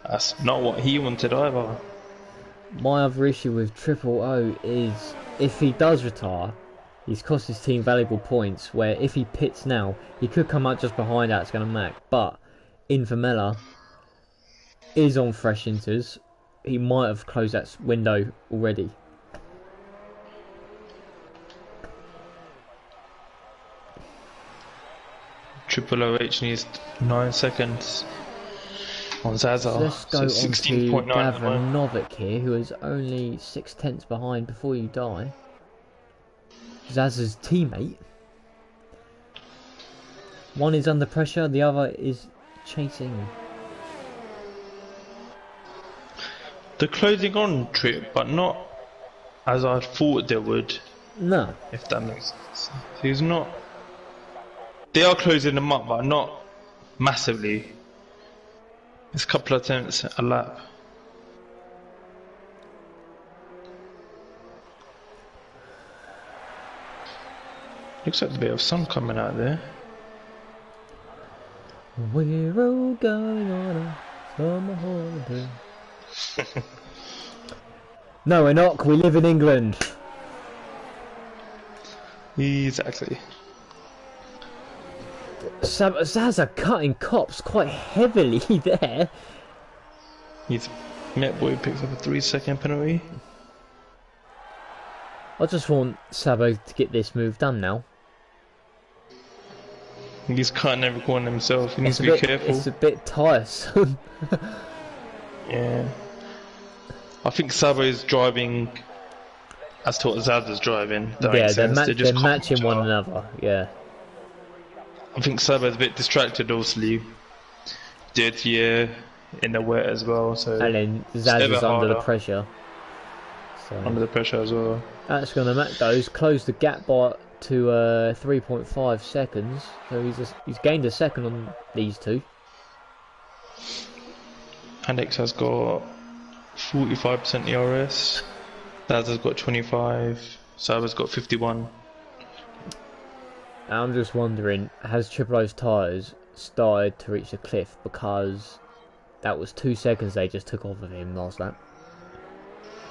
That's not what he wanted either. My other issue with Triple O is if he does retire, he's cost his team valuable points, where if he pits now, he could come out just behind Alex Gunner-Mack, but Infamella is on fresh inters. He might have closed that window already. Triple OH needs 9 seconds on Zaza. So let's go so on to Gavra Novick here, who is only 6/10 behind before you die. Zaza's teammate. One is under pressure, the other is chasing. They're closing on Trip, but not as I thought they would. No. If that makes sense. He's not. They are closing them up, but not massively. It's a couple of attempts a lap. Looks like a bit of sun coming out there. We're all going on a summer holiday. No, we're not. We live in England. Exactly. Zaza cutting cops quite heavily there. Metboy picks up a 3-second penalty. I just want Sabo to get this move done now. He's cutting every corner himself. He needs to be careful. It's a bit tiresome. Yeah. I think Sabo is driving as to what Zaza's driving. Yeah, they're matching one another. Yeah. I think Sabo's a bit distracted, obviously. Dirty air in the wet as well, so. And then Zaza's under the pressure. under the pressure as well. That's going to make those close the gap by to 3.5 seconds. So he's gained a second on these two. Alex has got 45% ERS. Daz has got 25. Saba's got 51. I'm just wondering, has Triple O's tyres started to reach the cliff, because that was 2 seconds they just took off of him last lap.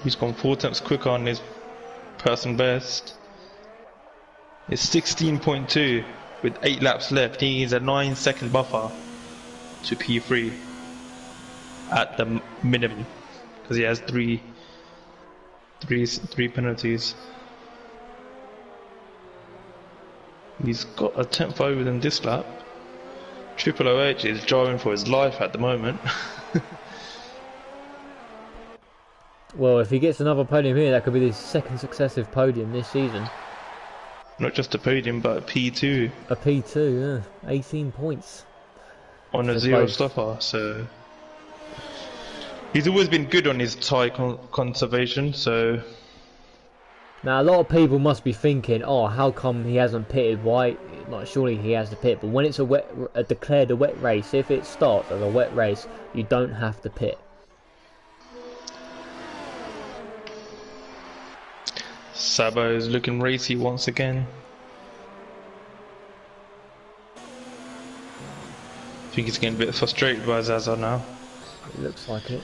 He's gone 4 tenths quicker on his person best. It's 16.2 with 8 laps left. He needs a 9-second buffer to P3 at the minimum, because he has three penalties. He's got a tenth over than this lap. Triple OH is driving for his life at the moment. Well, if he gets another podium here, that could be his second successive podium this season. Not just a podium, but a P2. A P2, yeah. 18 points. On a zero stopper, so... He's always been good on his tyre conservation, so... Now, a lot of people must be thinking, oh, how come he hasn't pitted? Why? Like, surely he has to pit. But when it's declared a wet race, if it starts as a wet race, you don't have to pit. Sabo is looking racy once again. I think he's getting a bit frustrated by Zaza now. It looks like it.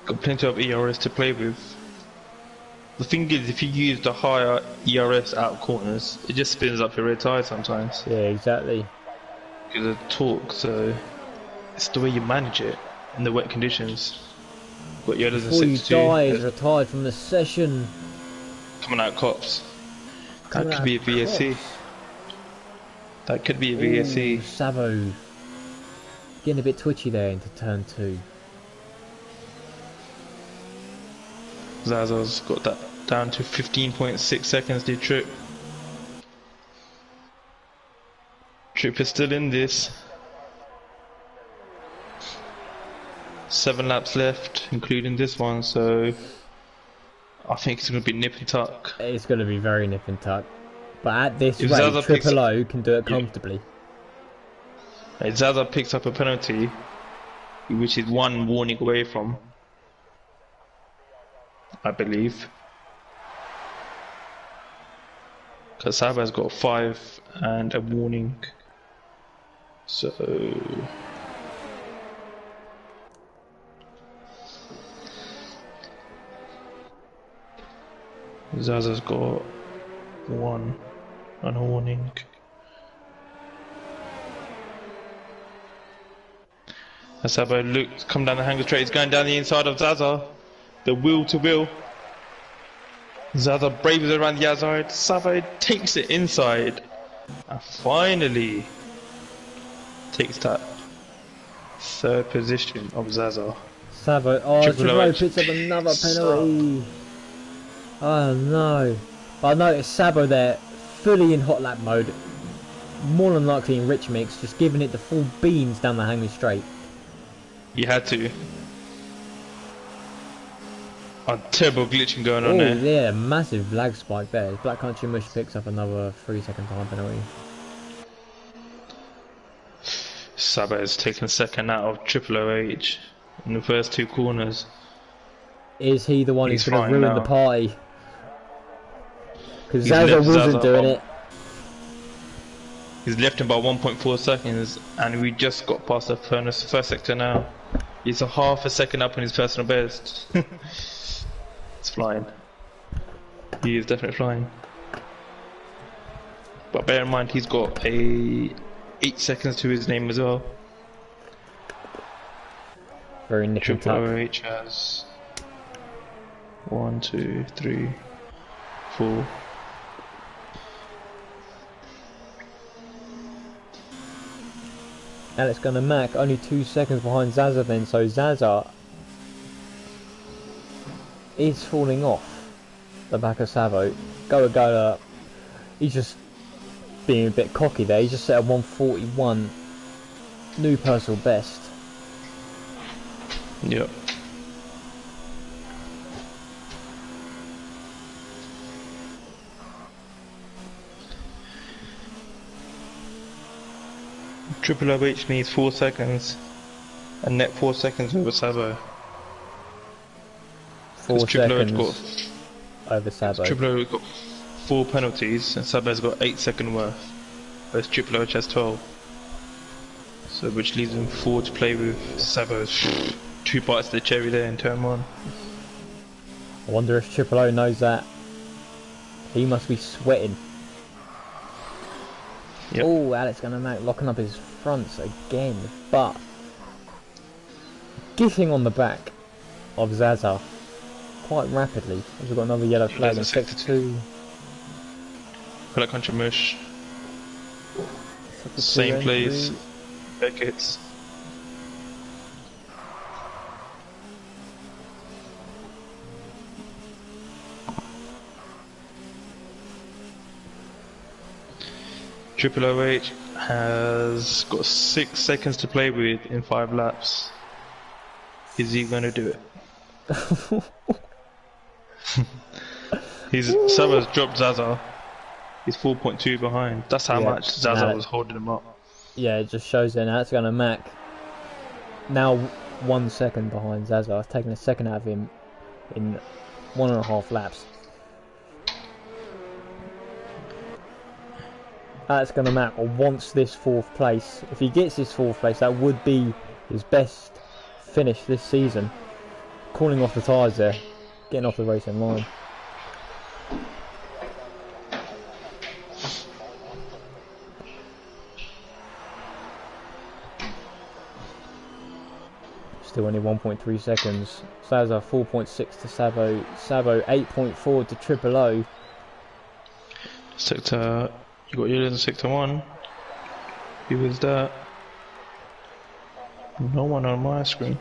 Got plenty of ERS to play with. The thing is, if you use the higher ERS out of corners, it just spins up your rear tyre sometimes. Yeah, exactly. Because of torque, so it's the way you manage it in the wet conditions. Got Yoda's in 62. Before you die, is retired from the session. Coming out cops. That could be a VSC. That could be a VSC. Sabo. Getting a bit twitchy there into turn 2. Zaza's got that down to 15.6 seconds to trip. Trip is still in this. 7 laps left, including this one, so I think it's going to be nip and tuck. It's going to be very nip and tuck. But at this rate, Triple O can do it comfortably. If Zaza picks up a penalty, which is 1 warning away from, I believe. Because Saba's got 5 and a warning. So... Zaza's got 1 and a warning. As Sabo looks, come down the hanger straight, he's going down the inside of Zaza. The wheel to wheel. Zaza braves around the outside. Sabo takes it inside. And finally takes that 3rd position of Zaza. Sabo, oh, Triple O picks up another penalty. Oh no. I noticed Sabo there, fully in hot lap mode. More than likely in rich mix, just giving it the full beans down the hanging straight. You had to. A terrible glitching going on there. Yeah, massive lag spike there. Black Country Mush picks up another 3-second time penalty. Sabo has taken 2nd out of Triple OH in the first 2 corners. Is he the one who's going to ruin the party? Because Zaza wasn't doing it. He's left him by 1.4 seconds, and we just got past the first sector now. He's a half a second up on his personal best. It's flying. He is definitely flying. But bear in mind, he's got 8 seconds to his name as well. Very nip and tuck. Triple OH has 1, 2, 3, 4. Alex Gunner Mac only 2 seconds behind Zaza then, so Zaza is falling off the back of Sabo. Goa, he's just being a bit cocky there. He's just set a 141 new personal best. Yep. Triple OH needs 4 seconds, and net 4 seconds over Sabo. 4 seconds over Sabo. Triple OH got 4 penalties, and Sabo's got 8 second worth, whereas Triple OH has 12. So which leaves him 4 to play with. Sabo's 2 bites of the cherry there in turn 1. I wonder if Triple O knows that. He must be sweating. Yep. Oh, Alex gonna make locking up his fronts again, but getting on the back of Zaza quite rapidly. We've got another yellow flag in sector 2. Feel like Country Mush. Same place. Beckett's. Triple OH has got 6 seconds to play with in 5 laps. Is he going to do it? Sabo's dropped Zaza. He's 4.2 behind. That's how much Zaza was holding him up. Yeah, it just shows then that's going to Mac. Now 1 second behind Zaza. I've taken a second out of him in 1.5 laps. That's going to Mac wants this 4th place. If he gets this 4th place, that would be his best finish this season. Calling off the tyres there, getting off the racing line. Still only 1.3 seconds. Zaza 4.6 to Sabo. Sabo 8.4 to Triple O. Sector, you got yellow in sector 1. Who was that? No one on my screen.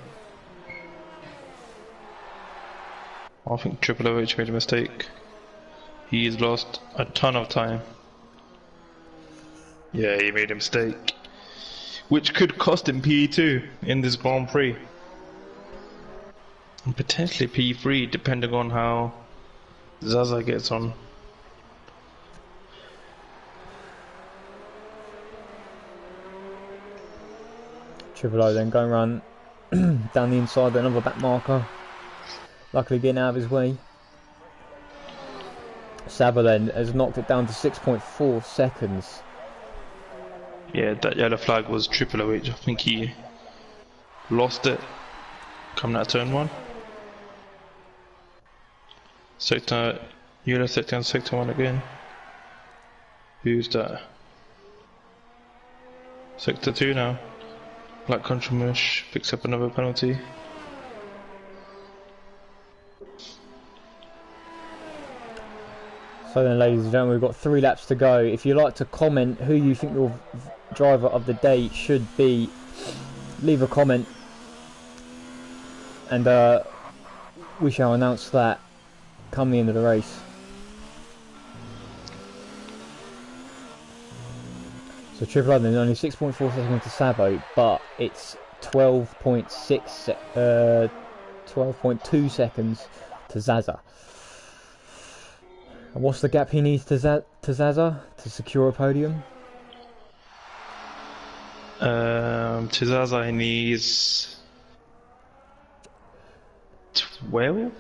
I think Triple OH made a mistake. He's lost a ton of time. Yeah, he made a mistake, which could cost him P2 in this Grand Prix. And potentially P3 depending on how Zaza gets on. Triple O then going around down the inside, another back marker. Luckily getting out of his way. Sabo then has knocked it down to 6.4 seconds. Yeah, that yellow flag was Triple OH. I think he lost it coming out of turn 1. Sector, yellow sector and sector 1 again. Who's that? Sector 2 now. Black Country Mush picks up another penalty. So then, ladies and gentlemen, we've got 3 laps to go. If you'd like to comment who you think your driver of the day should be, leave a comment and we shall announce that come the end of the race. So Triple O then only 6.4 seconds to Sabo, but it's 12.2 seconds to Zaza. And what's the gap he needs to Zaza to secure a podium? To Zaza he needs 12,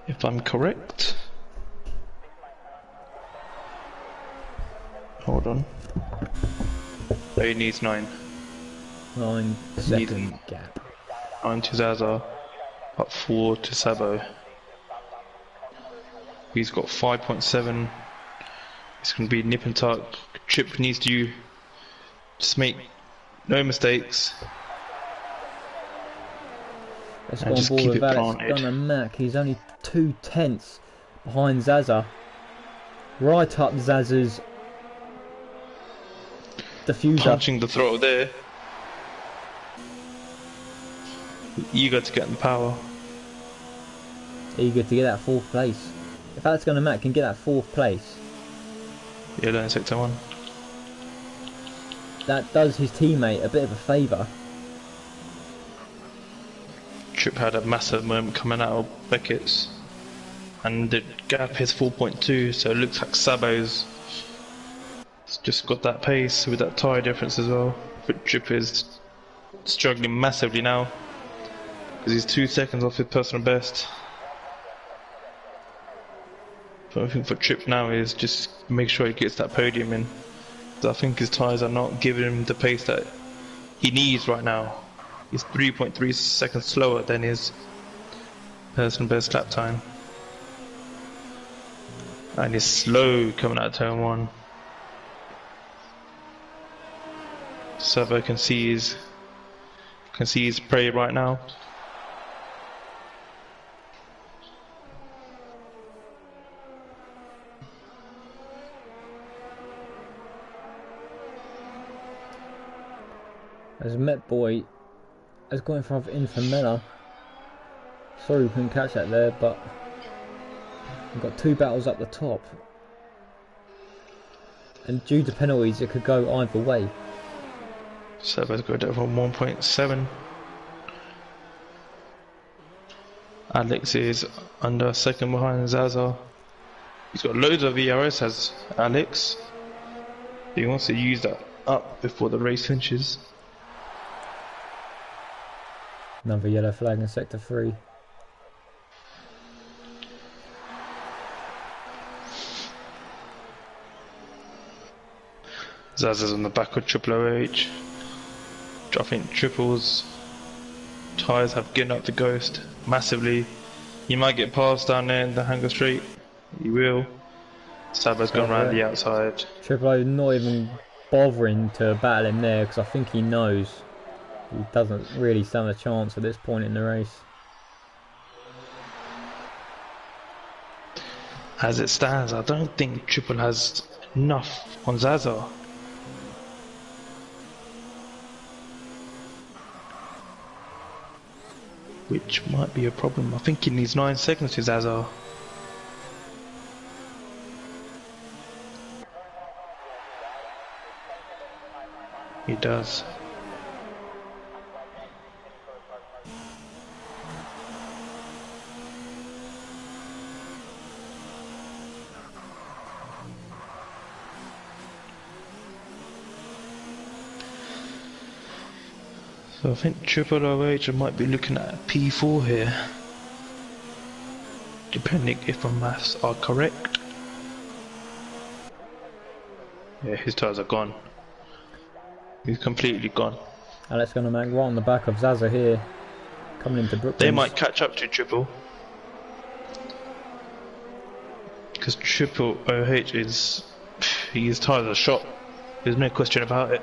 if I'm correct. Hold on. So he needs 9. 9 second gap. 9 to Zaza, but 4 to Sabo. He's got 5.7. It's going to be nip and tuck. Chip needs to just make no mistakes. Let's go on board with Alex Gunner Mac. He's only 2/10 behind Zaza. Right up Zaza's diffuser. Punching the throttle there. Eager to get in the power. Eager to get that 4th place. If Alex Gunner Mac can get that 4th place, yeah, in sector 1. that does his teammate a bit of a favour. Chip had a massive moment coming out of Beckett's, and the gap is 4.2, so it looks like Sabo's just got that pace with that tyre difference as well. But Trip is struggling massively now because he's 2 seconds off his personal best. But I think for Trip now is just make sure he gets that podium in. I think his tyres are not giving him the pace that he needs right now. He's 3.3 seconds slower than his personal best lap time. And he's slow coming out of turn 1. Sabo can see his prey right now. As Met Boy has gone in front of Infamela. Sorry we couldn't catch that there, but we've got 2 battles up the top. And due to penalties, it could go either way. Sabo's got it from 1.7. Alex is under a second behind Zaza. He's got loads of ERS, has Alex. He wants to use that up before the race finishes. Another yellow flag in sector 3. Zaza's on the back of Triple OH. I think Triple's tyres have given up the ghost massively. He might get past down there in the hangar straight. He will. Sabo's gone around the outside. Triple O not even bothering to battle him there because I think he knows he doesn't really stand a chance at this point in the race. As it stands, I don't think Triple has enough on Zaza. Which might be a problem. I think he needs 9 seconds to Zaza. He does. So I think Triple OH might be looking at P4 here, depending if my maths are correct. Yeah, his tyres are gone. He's completely gone. Alex gonna make right on the back of Zaza here, coming into Brooklyn. They might catch up to Triple, because Triple OH is, his tyres are shot. There's no question about it.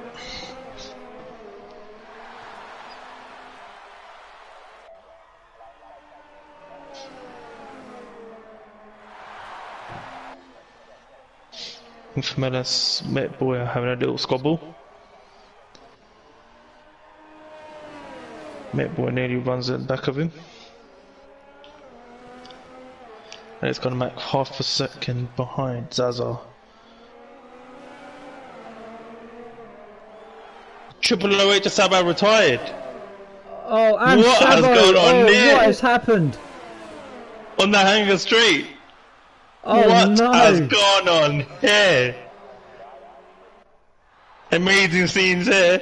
Infamous Met Boy are having a little squabble. Met Boy nearly runs at the back of him. And it's going to make half a second behind Zaza. Triple OH to Sabo retired. Oh, and what Sabo, has gone on there? What has happened? On the hangar straight. Oh, what no. has gone on here? Amazing scenes here.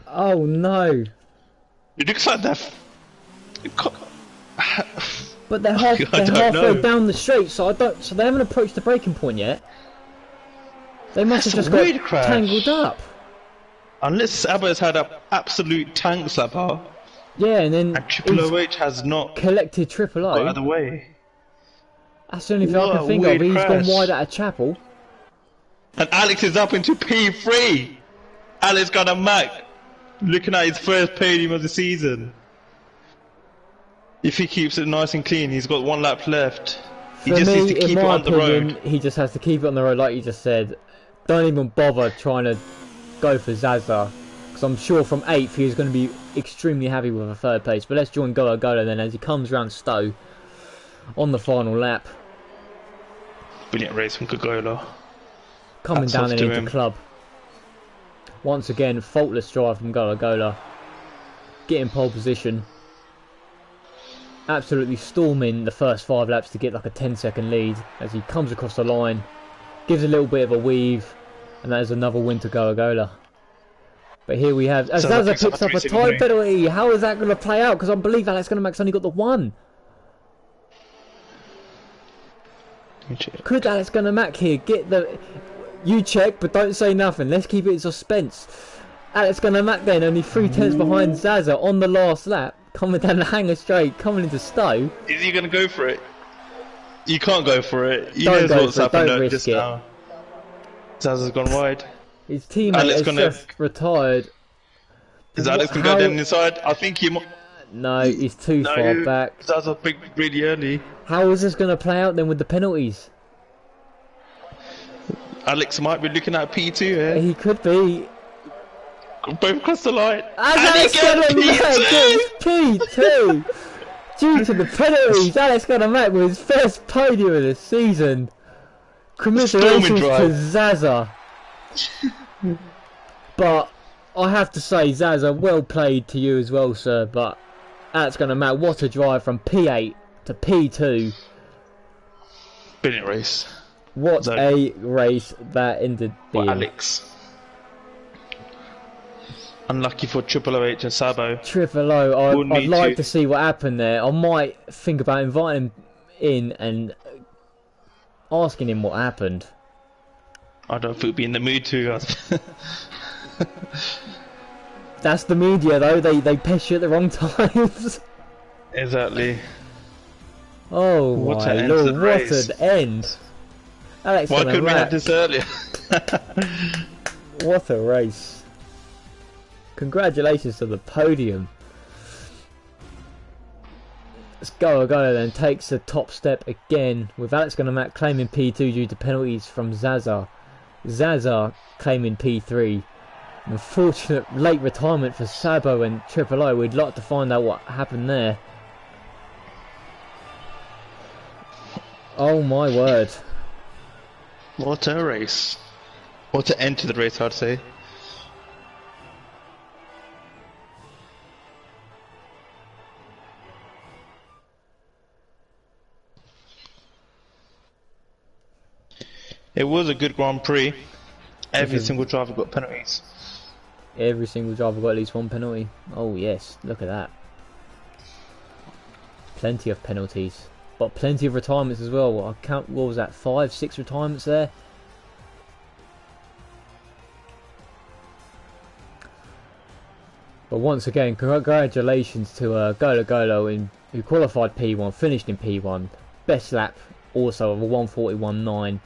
Oh no. It looks like that. But they're, halfway down the straight, so so they haven't approached the breaking point yet. They must have just got tangled up. Unless Sabo's had an absolute tank slapper. Yeah, and then Triple OH has not collected Triple O. Got out of the way. That's the only thing I can think of. He's gone wide out of Chapel. And Alex is up into P3. Alex got a Mac. Looking at his first podium of the season. If he keeps it nice and clean, he's got 1 lap left. He just needs to keep it on the road. He just has to keep it on the road, like you just said. Don't even bother trying to go for Zaza. Because I'm sure from 8th he was going to be extremely happy with a 3rd place. But let's join Gola then as he comes round Stowe on the final lap. Brilliant race from Gola. Coming down into club. Once again, faultless drive from Gola. Getting pole position. Absolutely storming the first 5 laps to get like a 10-second lead as he comes across the line. Gives a little bit of a weave. And that is another win to Gola. But here we have... Zaza picks up a time penalty. How is that going to play out? Because I believe Alex Gunnermack's only got the one. Could Alex Gunnermack here get the... You check, but don't say nothing. Let's keep it in suspense. Alex Gunnermack then, only 3/10 behind Zaza on the last lap. Coming down the hanger straight, coming into Stowe. Is he going to go for it? You can't go for it. You know what's happened just now. Zaza's gone wide. His teammate has just retired. Is Alex going to go down inside? I think he might. No, he's too far back. Zaza picked really early. How is this going to play out then with the penalties? Alex might be looking at P2 here. He could be. Both across the line. And Alex Gunnermack gets P2! Due to the penalties, Alex Gunnermack with his first podium of the season. Commiserations to Zaza. But I have to say, Zaza, well played to you as well, sir. But Alex Gunnermack, what a drive from P8 to P2. Brilliant race. What a race that ended being. Alex. Unlucky for Triple OH and Sabo. Triple O, I'd like to see what happened there. I might think about inviting him in and asking him what happened. I don't think he'll be in the mood to. That's the media though, they piss you at the wrong times. Exactly. Oh my lord, what an end. Alex, why couldn't we have this earlier? What a race. Congratulations to the podium. Let's go then, takes the top step again with Alex Gunnermack claiming P2 due to penalties from Zaza. Zaza claiming P3. Unfortunate late retirement for Sabo and Triple O. We'd like to find out what happened there. Oh my word. What a race. What an end to the race, I'd say. It was a good Grand Prix. Every single driver got penalties. Every single driver got at least one penalty. Oh yes, look at that. Plenty of penalties. But plenty of retirements as well. I count, what was that, 5, 6 retirements there? But once again, congratulations to Golo who qualified P1, finished in P1. Best lap also of a 1:41.9.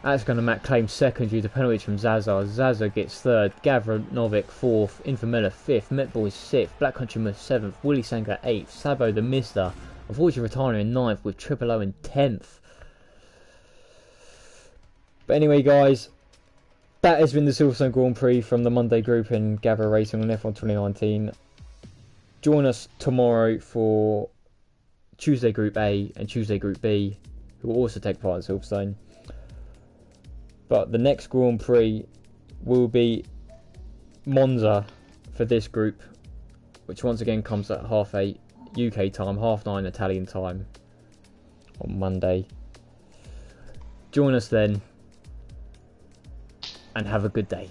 Alex Gunnermack claims second due to penalties from Zaza. Zaza gets third, Gavra Novic fourth, Infamella fifth, Metboys sixth, Black Countryman seventh, Willie Sanger eighth, Sabo the Mister, unfortunately retiring in ninth with Triple O in 10th. But anyway guys, that has been the Silverstone Grand Prix from the Monday group in Gavra Racing on F1 2019. Join us tomorrow for Tuesday Group A and Tuesday Group B, who will also take part in Silverstone. But the next Grand Prix will be Monza for this group, which once again comes at 8:30 UK time, 9:30 Italian time on Monday. Join us then and have a good day.